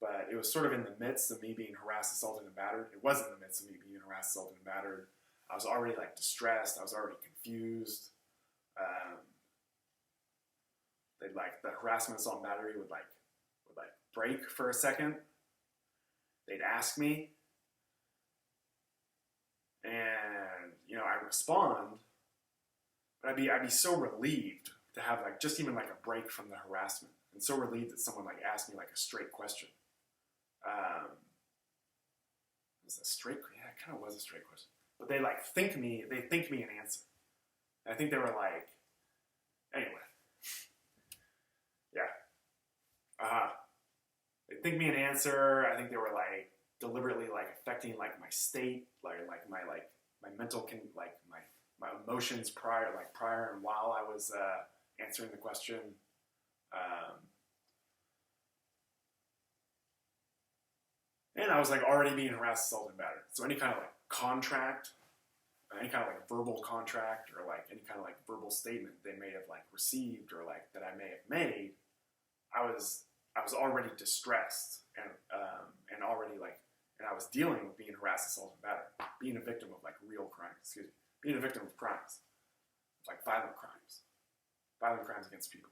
But it was sort of in the midst of me being harassed, assaulted, and battered. It was in the midst of me being harassed, assaulted, and battered. I was already like distressed. I was already confused. The harassment, assault, and battery would break for a second. They'd ask me, and you know, I'd respond. But I'd be so relieved to have like just even like a break from the harassment, and so relieved that someone like asked me like a straight question. Was it a straight? Yeah, it kind of was a straight question. But they like think me an answer. And I think they were like, anyway, yeah, they think me an answer. I think they were like deliberately like affecting like my state, like my mental my emotions prior and while I was answering the question. And I was like already being harassed, assaulted, and battered. So any kind of like contract, any kind of like verbal contract, or like any kind of like verbal statement they may have like received or like that I may have made, I was already distressed and already like, and I was dealing with being harassed, assaulted, and battered, being a victim of like real crimes. Being a victim of crimes, like violent crimes against people.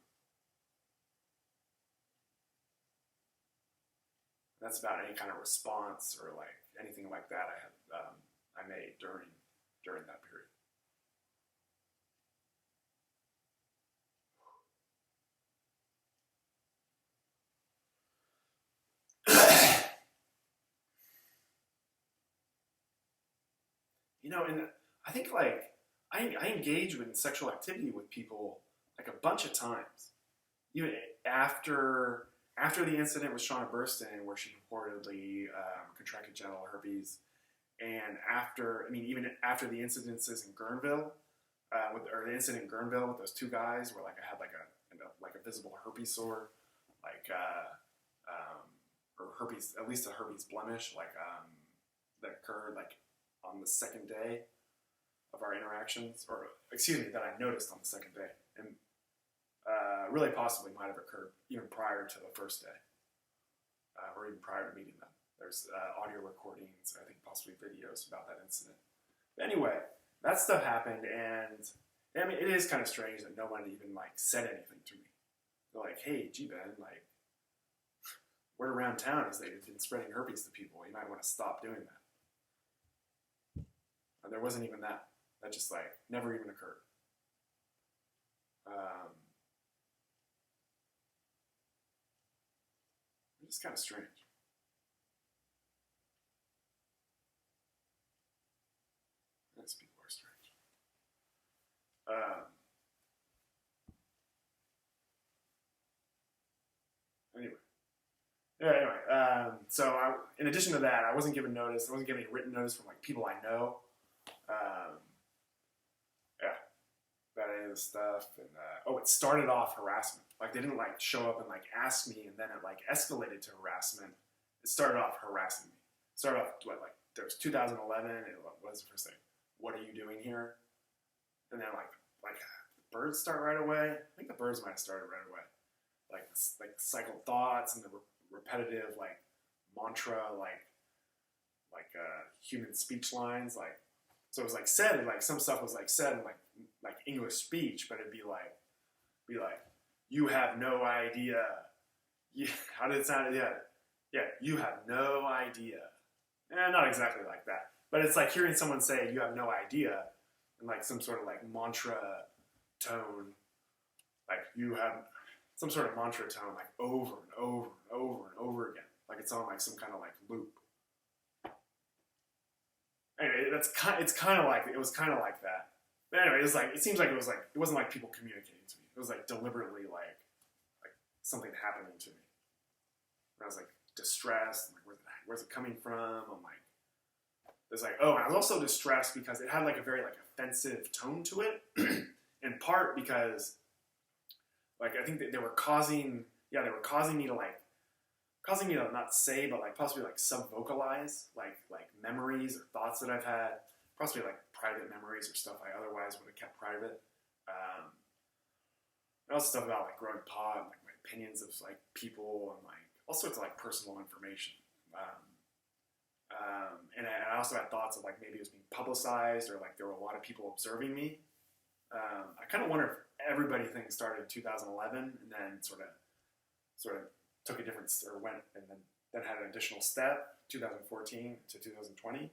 That's about any kind of response or like anything like that I made during that period. You know, and I think like I engage in sexual activity with people like a bunch of times, even after the incident with Shauna Burstyn, where she purportedly contracted genital herpes, and even after the incidences in Guerneville, the incident in Guerneville with those two guys, where like I had like a visible herpes sore, or herpes, at least a herpes blemish, that occurred like on the second day of our interactions, that I noticed on the second day, and really possibly might have occurred even prior to the first day, or even prior to meeting them. There's audio recordings, I think possibly videos about that incident. But anyway, that stuff happened, and I mean, it is kind of strange that no one even like said anything to me. They're like, "Hey, gee, Ben, like, word around town is that you've been spreading herpes to people. You might want to stop doing that." And there wasn't even that. That just like never even occurred. It's kind of strange. These people are strange. So in addition to that, I wasn't given notice. I wasn't given written notice from like people I know. about any of this stuff. And it started off harassment. Like they didn't like show up and like ask me, and then it like escalated to harassment. It started off harassing me. It started off like there was 2011, and what was the first thing? What are you doing here? And then like the birds start right away. I think the birds might have started right away. Like cycle thoughts and the repetitive like mantra like human speech lines like. So it was like said, and like some stuff was like said in like English speech, but it'd be like, you have no idea. How did it sound? Yeah, you have no idea. Not exactly like that, but it's like hearing someone say, you have no idea, in like some sort of like mantra tone, like you have some sort of mantra tone, like over and over and over and over again, like it's on like some kind of like loop. Anyway, it's kind of like, it was kind of like that. But anyway, it seems like it wasn't like people communicating to me. It was like deliberately like something happening to me. And I was like distressed. I'm like, where's it coming from? I'm like, there's like, oh, and I was also distressed because it had like a very like offensive tone to it. In part because like I think that they were causing me to not say, but like possibly like sub-vocalize like memories or thoughts that I've had, possibly like private memories or stuff I otherwise would have kept private. And also stuff about like growing pot and like my opinions of like people and like all sorts of like personal information. And I also had thoughts of like maybe it was being publicized or like there were a lot of people observing me. I kind of wonder if everybody thing started in 2011 and then sort of took a different, or went and then had an additional step, 2014 to 2020,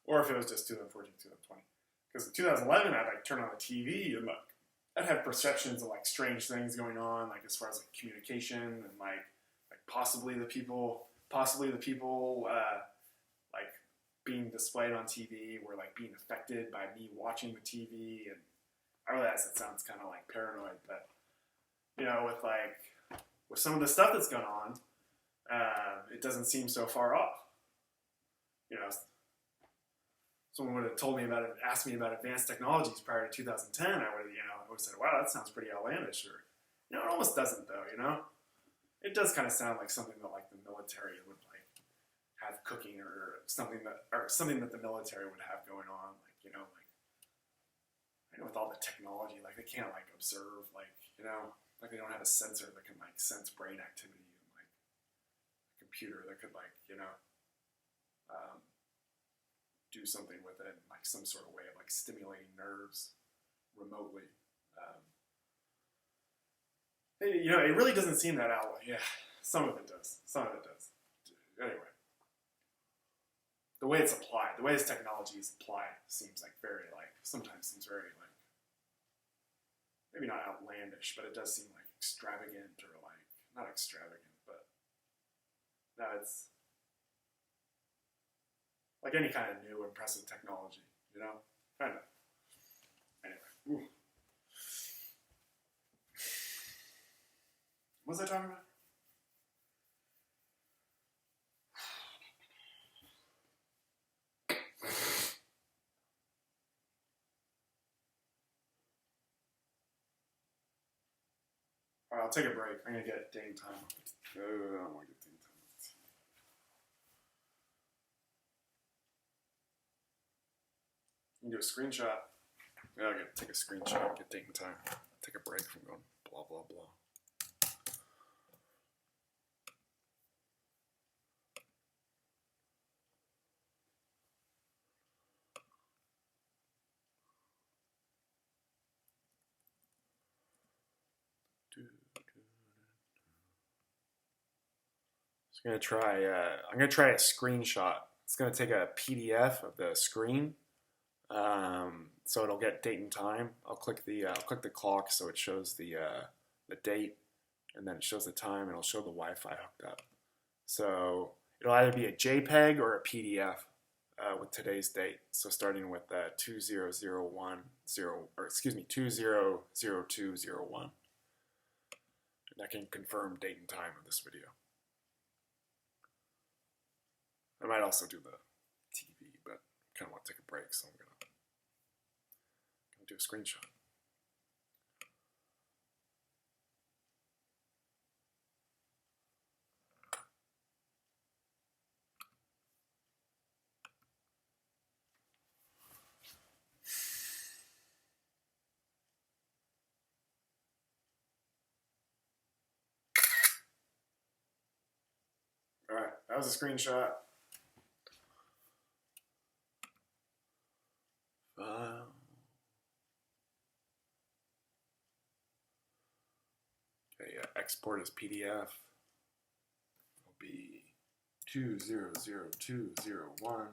or if it was just 2014 to 2020. Because in 2011, I'd like turn on the TV and like I'd have perceptions of like strange things going on, like as far as like communication and like possibly the people like being displayed on TV were like being affected by me watching the TV. And I realize it sounds kind of like paranoid, but you know, with some of the stuff that's gone on, it doesn't seem so far off. You know, someone would have told me about it, asked me about advanced technologies prior to 2010, I would have said, wow, that sounds pretty outlandish. Or, you know, it almost doesn't though, you know? It does kind of sound like something that like the military would like have cooking or something that the military would have going on. Like, you know, like, I know with all the technology, like they can't like observe, like, you know, like they don't have a sensor that can like sense brain activity and like a computer that could like, you know, do something with it, like some sort of way of like stimulating nerves remotely. You know, it really doesn't seem that out. Yeah, some of it does. Anyway, the way it's applied, the way this technology is applied, seems like sometimes seems very like, maybe not outlandish, but it does seem like extravagant or like, not extravagant, but no, it's like any kind of new impressive technology, you know? Kind of. Anyway. Ooh. What was I talking about? All right, I'll take a break. I'm going to get dang time. I don't want to get dang time. You can do a screenshot. Yeah, I got to take a screenshot, get dang time. Take a break from going blah, blah, blah. I'm gonna try a screenshot. It's gonna take a PDF of the screen, so it'll get date and time. I'll click the clock so it shows the date, and then it shows the time, and it'll show the Wi-Fi hooked up. So it'll either be a JPEG or a PDF with today's date. So starting with 200201, and I can confirm date and time of this video. I might also do the TV, but I kind of want to take a break, so I'm gonna do a screenshot. That was a screenshot. Okay, export as PDF. Will be 200201.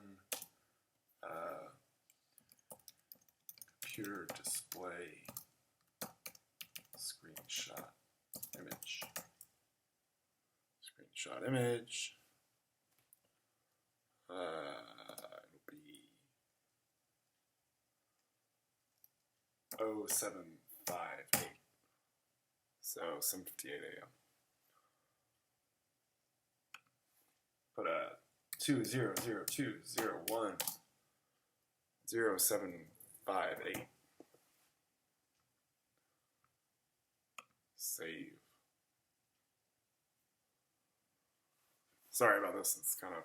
Computer display screenshot image. Screenshot image. It'll be 0758. So 7:58 a.m. Put 200201 0758. Save. Sorry about this. It's kind of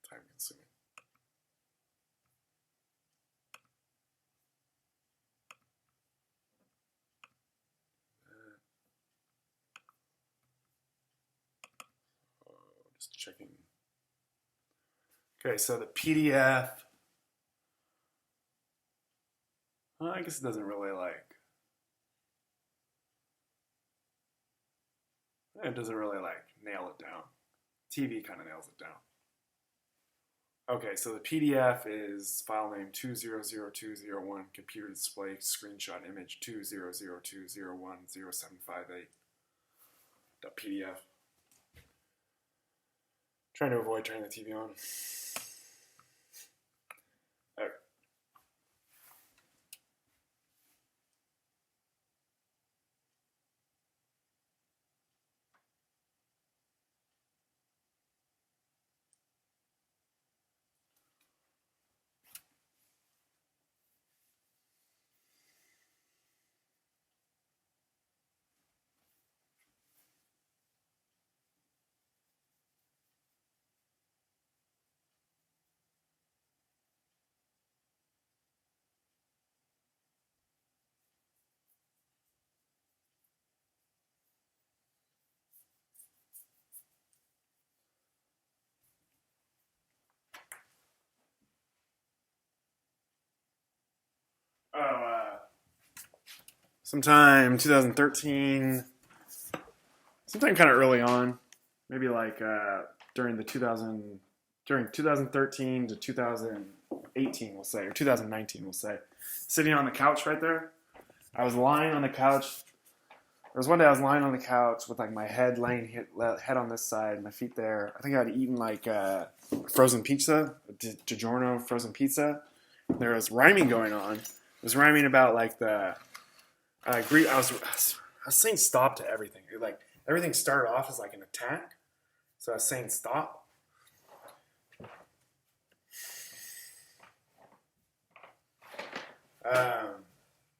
time consuming. Just checking. Okay, so the PDF. Well, I guess it doesn't really nail it down. TV kind of nails it down. Okay, so the PDF is file name 200201, computer display screenshot image 2002010758.pdf. Trying to avoid turning the TV on. Okay. Sometime 2013, sometime kind of early on, maybe like during 2013 to 2018, we'll say, or 2019, we'll say, sitting on the couch right there. I was lying on the couch. There was one day I was lying on the couch with like my head head on this side, my feet there. I think I'd eaten like frozen pizza, DiGiorno frozen pizza. There was rhyming going on. It was rhyming about like I was saying stop to everything. Like everything started off as like an attack, so I was saying stop. I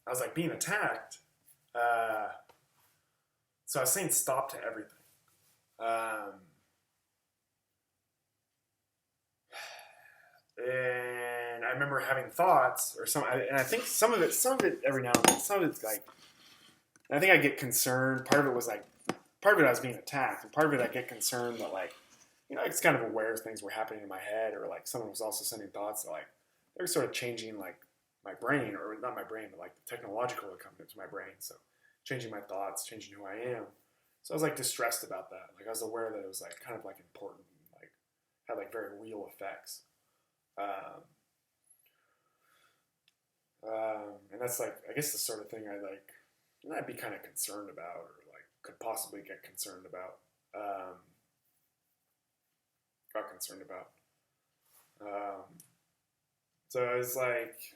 was like being attacked, so I was saying stop to everything. And I remember having thoughts or and I think some of it every now and then, some of it's like, I think I get concerned. Part of it was like, part of it I was being attacked, and part of it I get concerned that like, you know, it's kind of aware of things were happening in my head, or like someone was also sending thoughts that like, they're sort of changing like my brain, or not my brain, but like the technological accompaniment to my brain. So changing my thoughts, changing who I am. So I was like distressed about that. Like I was aware that it was like kind of like important, like had like very real effects. And that's like, I guess the sort of thing I'd be kind of concerned about, or like could possibly get concerned about. Got concerned about. So it was like,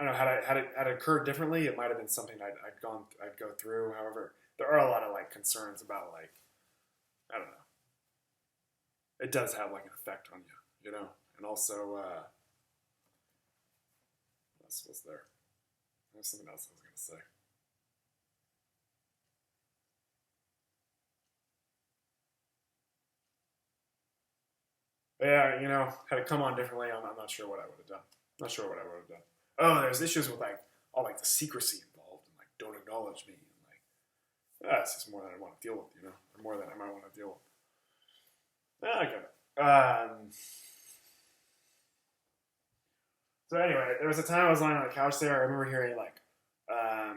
I don't know, had it occurred differently, it might have been something I'd go through. However, there are a lot of like concerns about like, I don't know. It does have like an effect on you, you know. And also, what else was there? There's something else I was going to say. But yeah, you know, had it come on differently, I'm not sure what I would have done. Not sure what I would have done. Oh, there's issues with like all like the secrecy involved, and like don't acknowledge me, and like It's just more than I want to deal with, or more than I might want to deal with. Yeah, I get it. So anyway, there was a time I was lying on the couch there. I remember hearing like,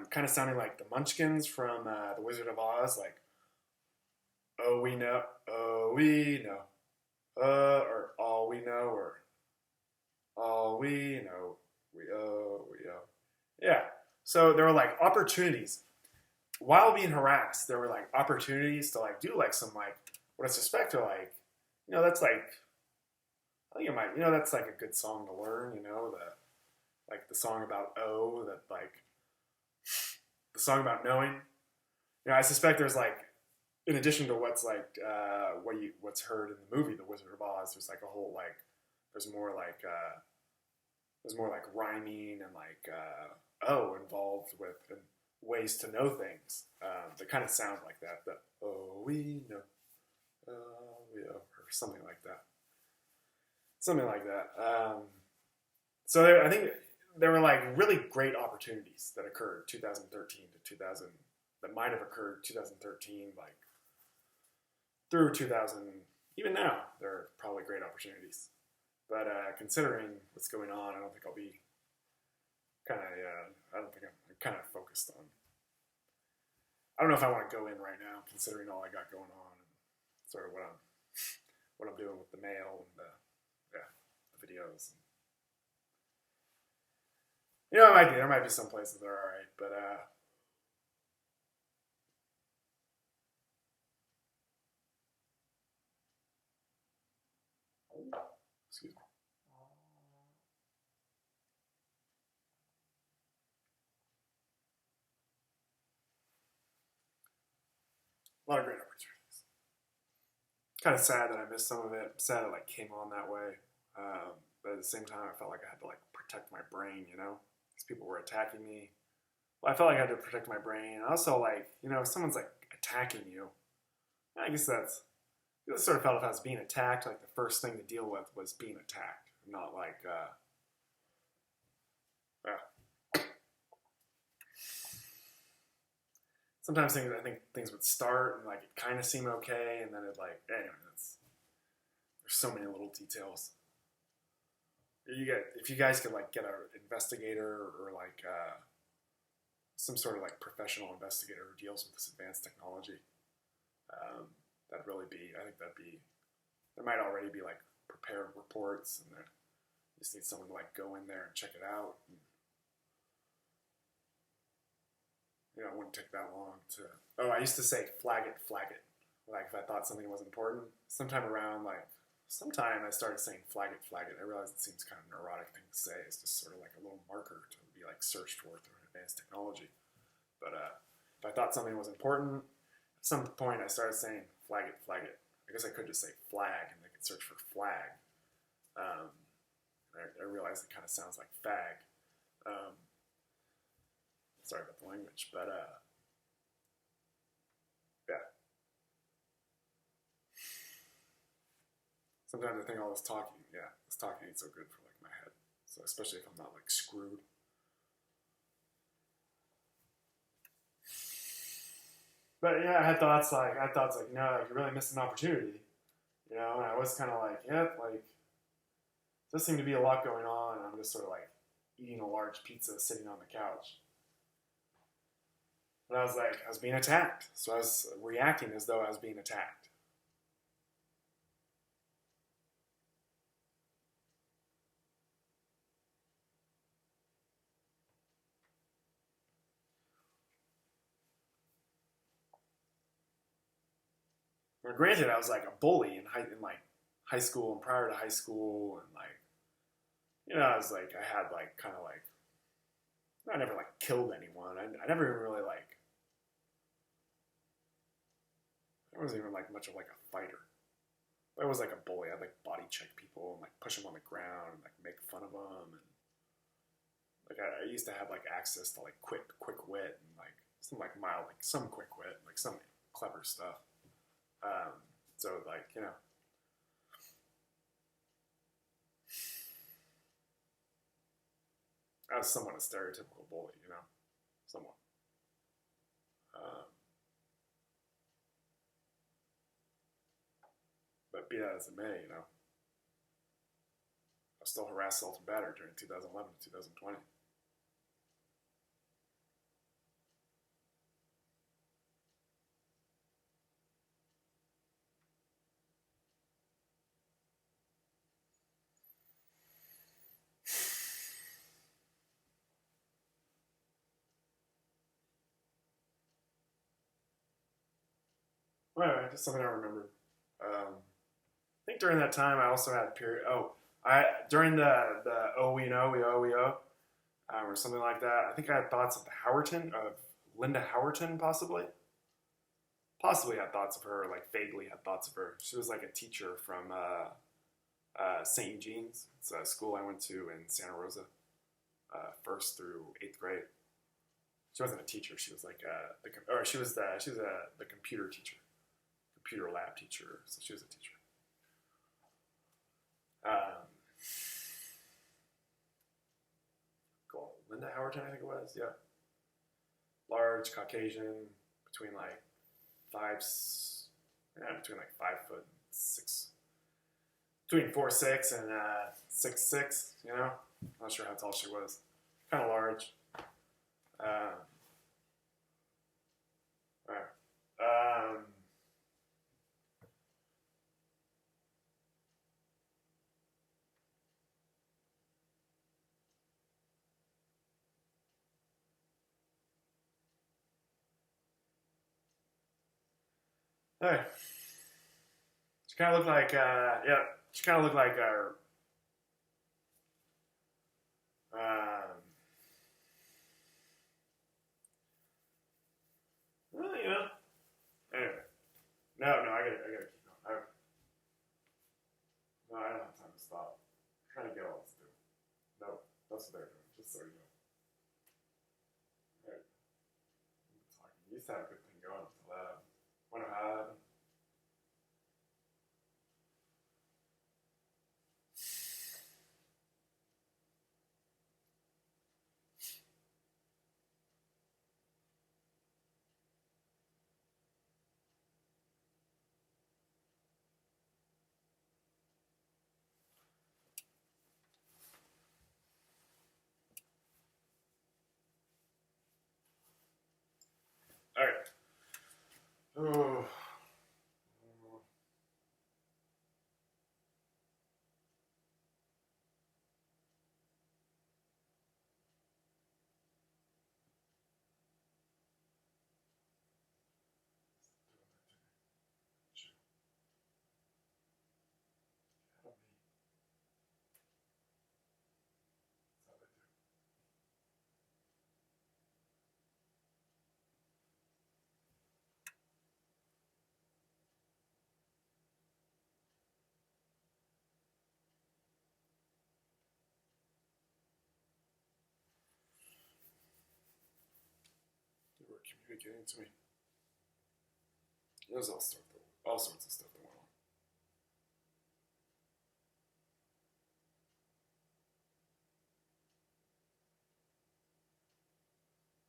kind of sounding like the Munchkins from The Wizard of Oz, like, oh we know, or all we know, or all we know, we oh. Yeah. So there were like opportunities while being harassed. There were like opportunities to like do like some like what I suspect are like, that's like, I think it might, that's like a good song to learn. The song about that like the song about knowing. I suspect there's like, in addition to what's like what's heard in the movie The Wizard of Oz, there's like a whole like there's more like rhyming and like involved with and ways to know things that kind of sound like that. The oh we know, or something like that. So I think there were like really great opportunities that occurred 2013 to 2000 that might have occurred 2013 like through 2000. Even now, there are probably great opportunities. But considering what's going on, I don't think I'll be I don't think I'm kind of focused on. I don't know if I want to go in right now, considering all I got going on and sort of what I'm doing with the mail and the videos. There might be some places that are all right, but excuse me. A lot of great opportunities. Kind of sad that I missed some of it. Sad it like came on that way, but at the same time, I felt like I had to like protect my brain. These people were attacking me. Well, I felt like I had to protect my brain. Also, like if someone's like attacking you, I guess that's. It sort of felt if I was being attacked, like the first thing to deal with was being attacked, not like, Sometimes I think things would start and like it kind of seem okay, and then it like, anyway, there's so many little details. If you guys could like get an investigator or like some sort of like professional investigator who deals with this advanced technology. That'd really be, I think there might already be like prepared reports and you just need someone to like go in there and check it out. And, it wouldn't take that long I used to say flag it. Like if I thought something was important, sometime I started saying flag it. I realized it seems kind of a neurotic thing to say. It's just sort of like a little marker to be like searched for through advanced technology. But if I thought something was important, at some point I started saying flag it. I guess I could just say flag and they could search for flag. I realized it kind of sounds like fag. Sorry about the language, but yeah. Sometimes I think all this talking ain't so good for like my head. So especially if I'm not like screwed. But yeah, I had thoughts like, you really missed an opportunity. And I was kind of like, does seem to be a lot going on, and I'm just sort of like eating a large pizza sitting on the couch. But I was being attacked. So I was reacting as though I was being attacked. Now, granted, I was like a bully in high school and prior to high school, and I was like, I had like kind of like, I never like killed anyone. I never even really like, I wasn't even like much of like a fighter. I was like a bully. I'd like body check people and like push them on the ground and like make fun of them, and like I used to have like access to like quick wit and like some like mild, like some quick wit, like some clever stuff. So like, I was somewhat a stereotypical bully, somewhat. But be that as it may, I was still harassed, assaulted, and battered during 2011 to 2020. Well, anyway, just something I remembered. I think during that time, I also had a period. During the we owe, or something like that. I think I had thoughts of Linda Howerton, possibly. Possibly had thoughts of her, like vaguely had thoughts of her. She was like a teacher from St. Eugene's. It's a school I went to in Santa Rosa, 1st through 8th grade. She wasn't a teacher. She was like she was the computer teacher, computer lab teacher. So she was a teacher. Cool. Linda Howerton, I think it was. Yeah. Large, Caucasian, between like 5'6", between 4'6" and 6'6". Not sure how tall she was. Kind of large. Right. Hey, she kind of looked like, she kind of looked like well, anyway. No, I gotta keep going. No, I don't have time to stop. I'm trying to get all this through. No, that's what they're doing, just so you know. Right. You used to have a good thing going until that. Wonder how that happened. All right. Oh. They were communicating to me. There's all sorts of stuff that went on.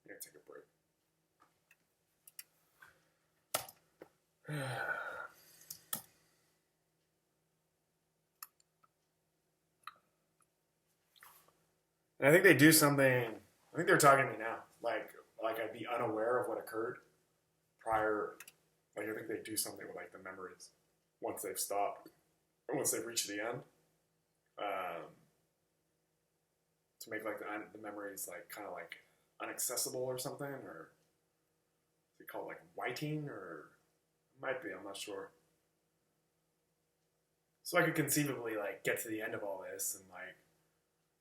I'm gonna take a break. And I think they do something. I think they're talking to me now, like I'd be unaware of what occurred prior. Like I think they do something with like the memories once they've stopped or once they've reached the end, to make like the memories like kind of like inaccessible or something, or is it called like whiting, or it might be. I'm not sure. So I could conceivably like get to the end of all this and like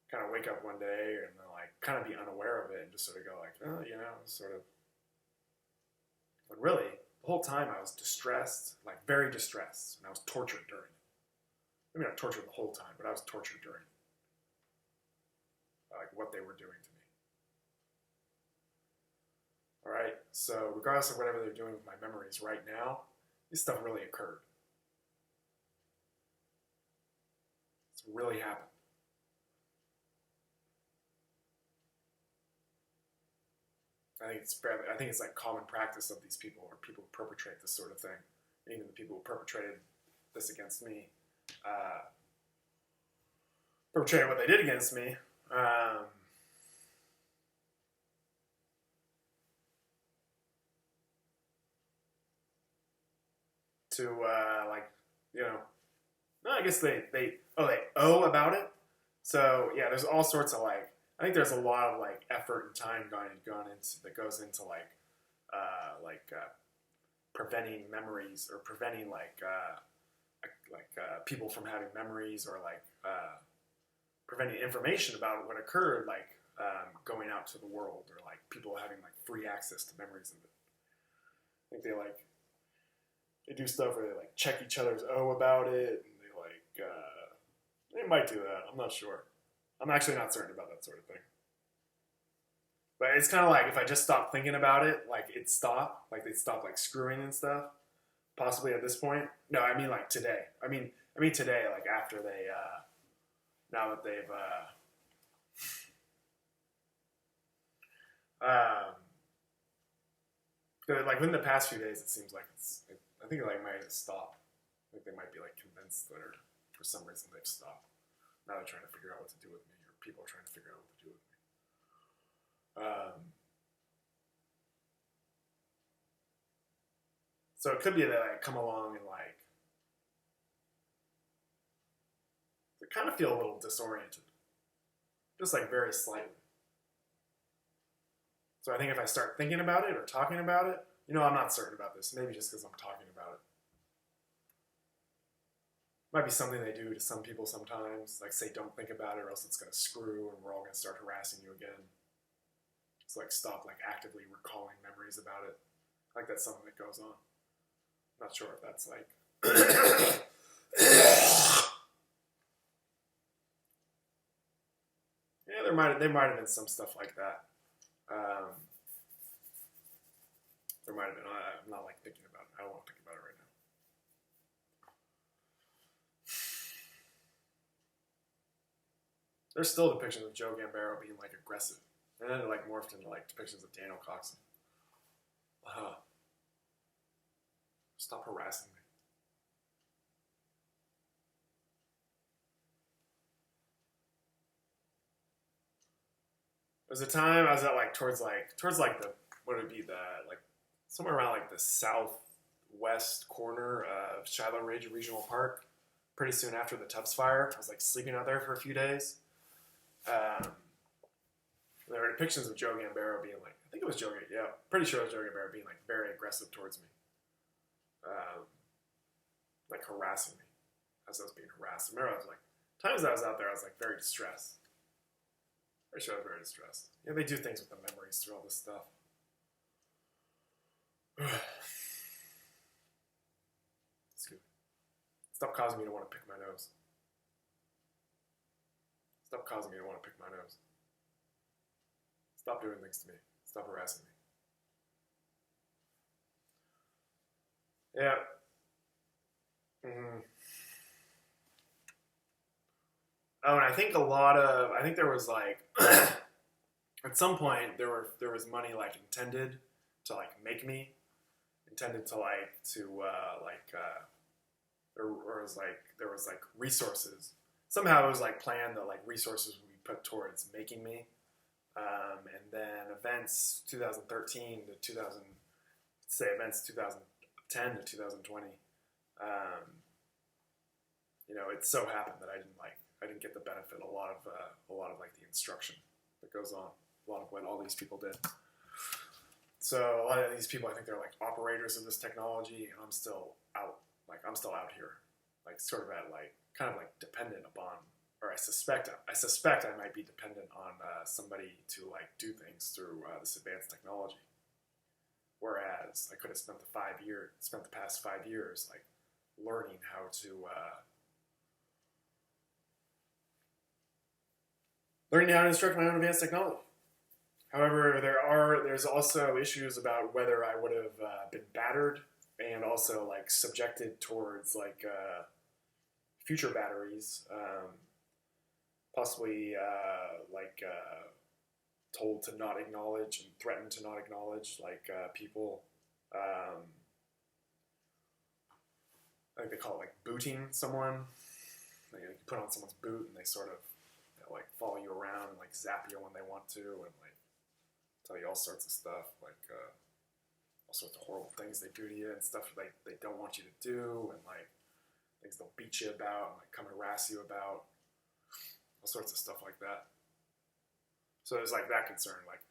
kind of wake up one day and then like kind of be unaware of it and just sort of go like, oh, sort of. But really, the whole time I was distressed, like very distressed, and I was tortured during it. I mean, not tortured the whole time, but I was tortured during it. Like what they were doing to me. All right, so regardless of whatever they're doing with my memories right now, this stuff really occurred. It's really happened. I think it's like common practice of these people, or people who perpetrate this sort of thing. And even the people who perpetrated this against me, perpetrated what they did against me. To like, you know, no, I guess they owe about it. So yeah, there's all sorts of like, I think there's a lot of like effort and time that goes into like preventing memories, or preventing people from having memories, or like preventing information about what occurred, like going out to the world, or like people having like free access to memories of it. I think they do stuff where they like check each other's about it, and they might do that. I'm not sure. I'm actually not certain about that sort of thing. But it's kind of like if I just stopped thinking about it, like it'd stop, like they'd stop like screwing and stuff. Possibly at this point. No, I mean like today. I mean today, like after they, now that they've, like within the past few days, it seems like I think it like might stop. I think they might be like convinced that, or for some reason they've stopped. Now they're trying to figure out what to do with me, or people are trying to figure out what to do with me. So it could be that I come along and like, I kind of feel a little disoriented, just like very slightly. So I think if I start thinking about it or talking about it, you know, I'm not certain about this. Maybe just because I'm talking about it. Might be something they do to some people sometimes, like say don't think about it or else it's going to screw and we're all going to start harassing you again. It's like stop like actively recalling memories about it. Like that's something that goes on. Not sure if that's like yeah, there might have been some stuff like that. There might have been. I'm not like thinking about it. I don't want to think about it right now. There's still depictions of Joe Gambaro being like aggressive, and then it like morphed into like depictions of Daniel Coxon. Stop harassing me. There was a time I was at like towards like the, what would it be, the like somewhere around like the southwest corner of Shiloh Ridge Regional Park. Pretty soon after the Tubbs fire, I was like sleeping out there for a few days. There were depictions of Joe Gambaro being like, I think it was Joe, yeah, pretty sure it was Joe Gambaro being like very aggressive towards me. Like harassing me as I was being harassed. I remember I was like, times I was out there, I was like very distressed. Pretty sure I was very distressed. Yeah, they do things with the memories through all this stuff. Excuse me. Stop causing me to want to pick my nose. Stop causing me to want to pick my nose. Stop doing things to me. Stop harassing me. Yeah. Mm-hmm. Oh, and I think there was like, at some point there was money like intended to like make me, intended to like, there was like resources. Somehow it was like planned that like resources would be put towards making me. And then events 2013 to 2010 to 2020. You know, it so happened that I didn't get the benefit a lot of like the instruction that goes on, a lot of what all these people did. So a lot of these people, I think they're like operators of this technology, and I'm still out here, like sort of at like kind of like dependent upon, or I suspect I might be dependent on somebody to like do things through this advanced technology. Whereas I could have spent the past 5 years like learning how to instruct my own advanced technology. However, there's also issues about whether I would have been battered and also like subjected towards like future batteries, possibly told to not acknowledge and threatened to not acknowledge like people. I think they call it like booting someone. Like, you put on someone's boot and they sort of like follow you around and like zap you when they want to and like tell you all sorts of stuff, like all sorts of horrible things they do to you and stuff like they don't want you to do, and like things they'll beat you about and like come harass you about, all sorts of stuff like that. So there's like that concern, like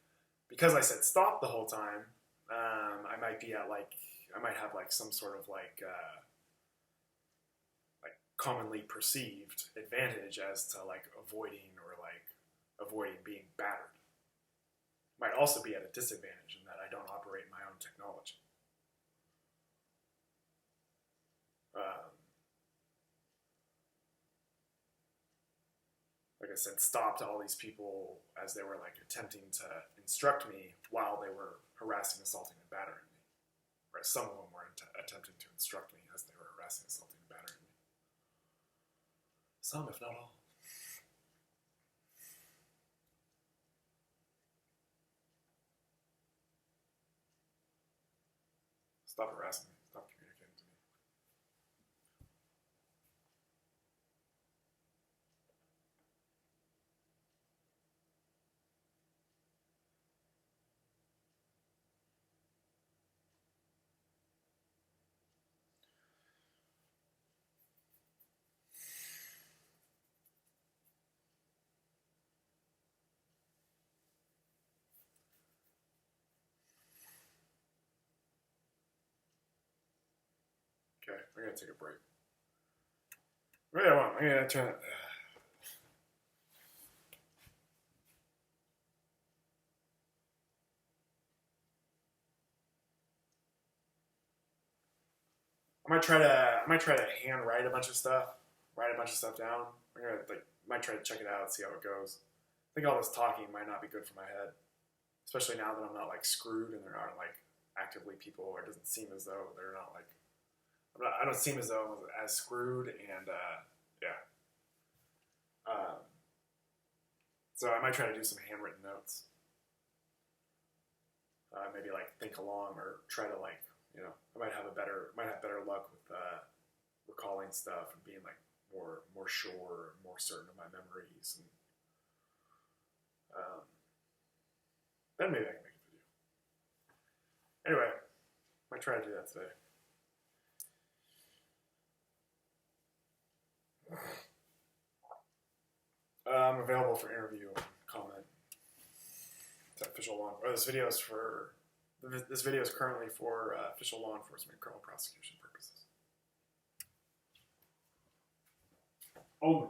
because I said stop the whole time, I might be at like I might have like some sort of like commonly perceived advantage as to like avoiding being battered. Might also be at a disadvantage in that I don't operate my own technology. Like I said, stopped all these people as they were like attempting to instruct me while they were harassing, assaulting, and battering me. Right? Some of them were attempting to instruct me as they were harassing, assaulting, and battering me. Some, if not all. Stop harassing me. Stop communicating to me. Okay, we're gonna take a break. Wait, I'm gonna turn it. I might try to hand write a bunch of stuff down. I'm gonna might try to check it out, see how it goes. I think all this talking might not be good for my head, especially now that I'm not like screwed and there aren't like actively people, or it doesn't seem as though they're not like I don't seem as though I'm as screwed, and yeah. So I might try to do some handwritten notes. Maybe like think along or try to like, I might have better luck with recalling stuff and being like more sure, more certain of my memories, and then maybe I can make a video. Anyway, might try to do that today. I'm available for interview and comment. It's official law. This video is currently for official law enforcement criminal prosecution purposes. Only.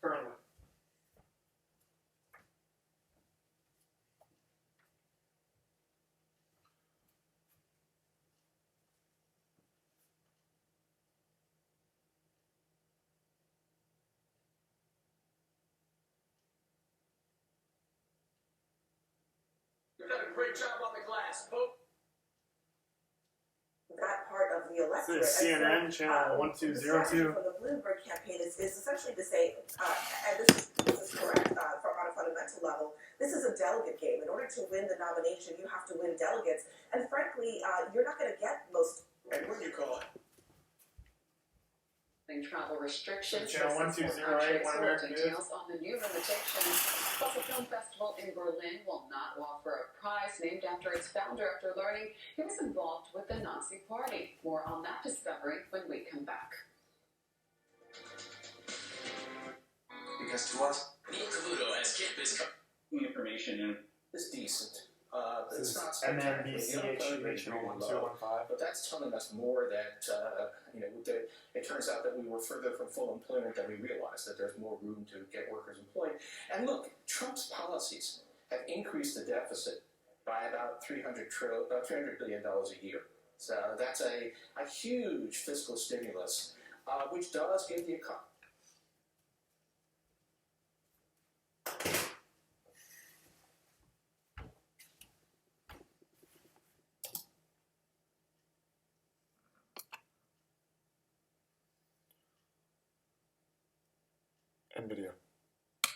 Currently. You've done a great job on the glass, Pope. That part of the electorate. This is CNN channel 1202. The strategy for the Bloomberg campaign is essentially to say, and this is correct on a fundamental level, this is a delegate game. In order to win the nomination, you have to win delegates. And frankly, you're not going to get most. And what do you call it? Travel restrictions. Channel 1208, One American Details on the new limitations. Plus, the film festival in Berlin will not offer a prize named after its founder after learning he was involved with the Nazi Party. More on that discovery when we come back. Because to us, Neil Cavuto has kept his information in. It's decent. It's not MNBC channel 1215. But that's telling us more that, it turns out that we were further from full employment than we realized, that there's more room to get workers employed. And look, Trump's policies have increased the deficit by about $300 billion a year. So that's a huge fiscal stimulus, which does give the economy. End video.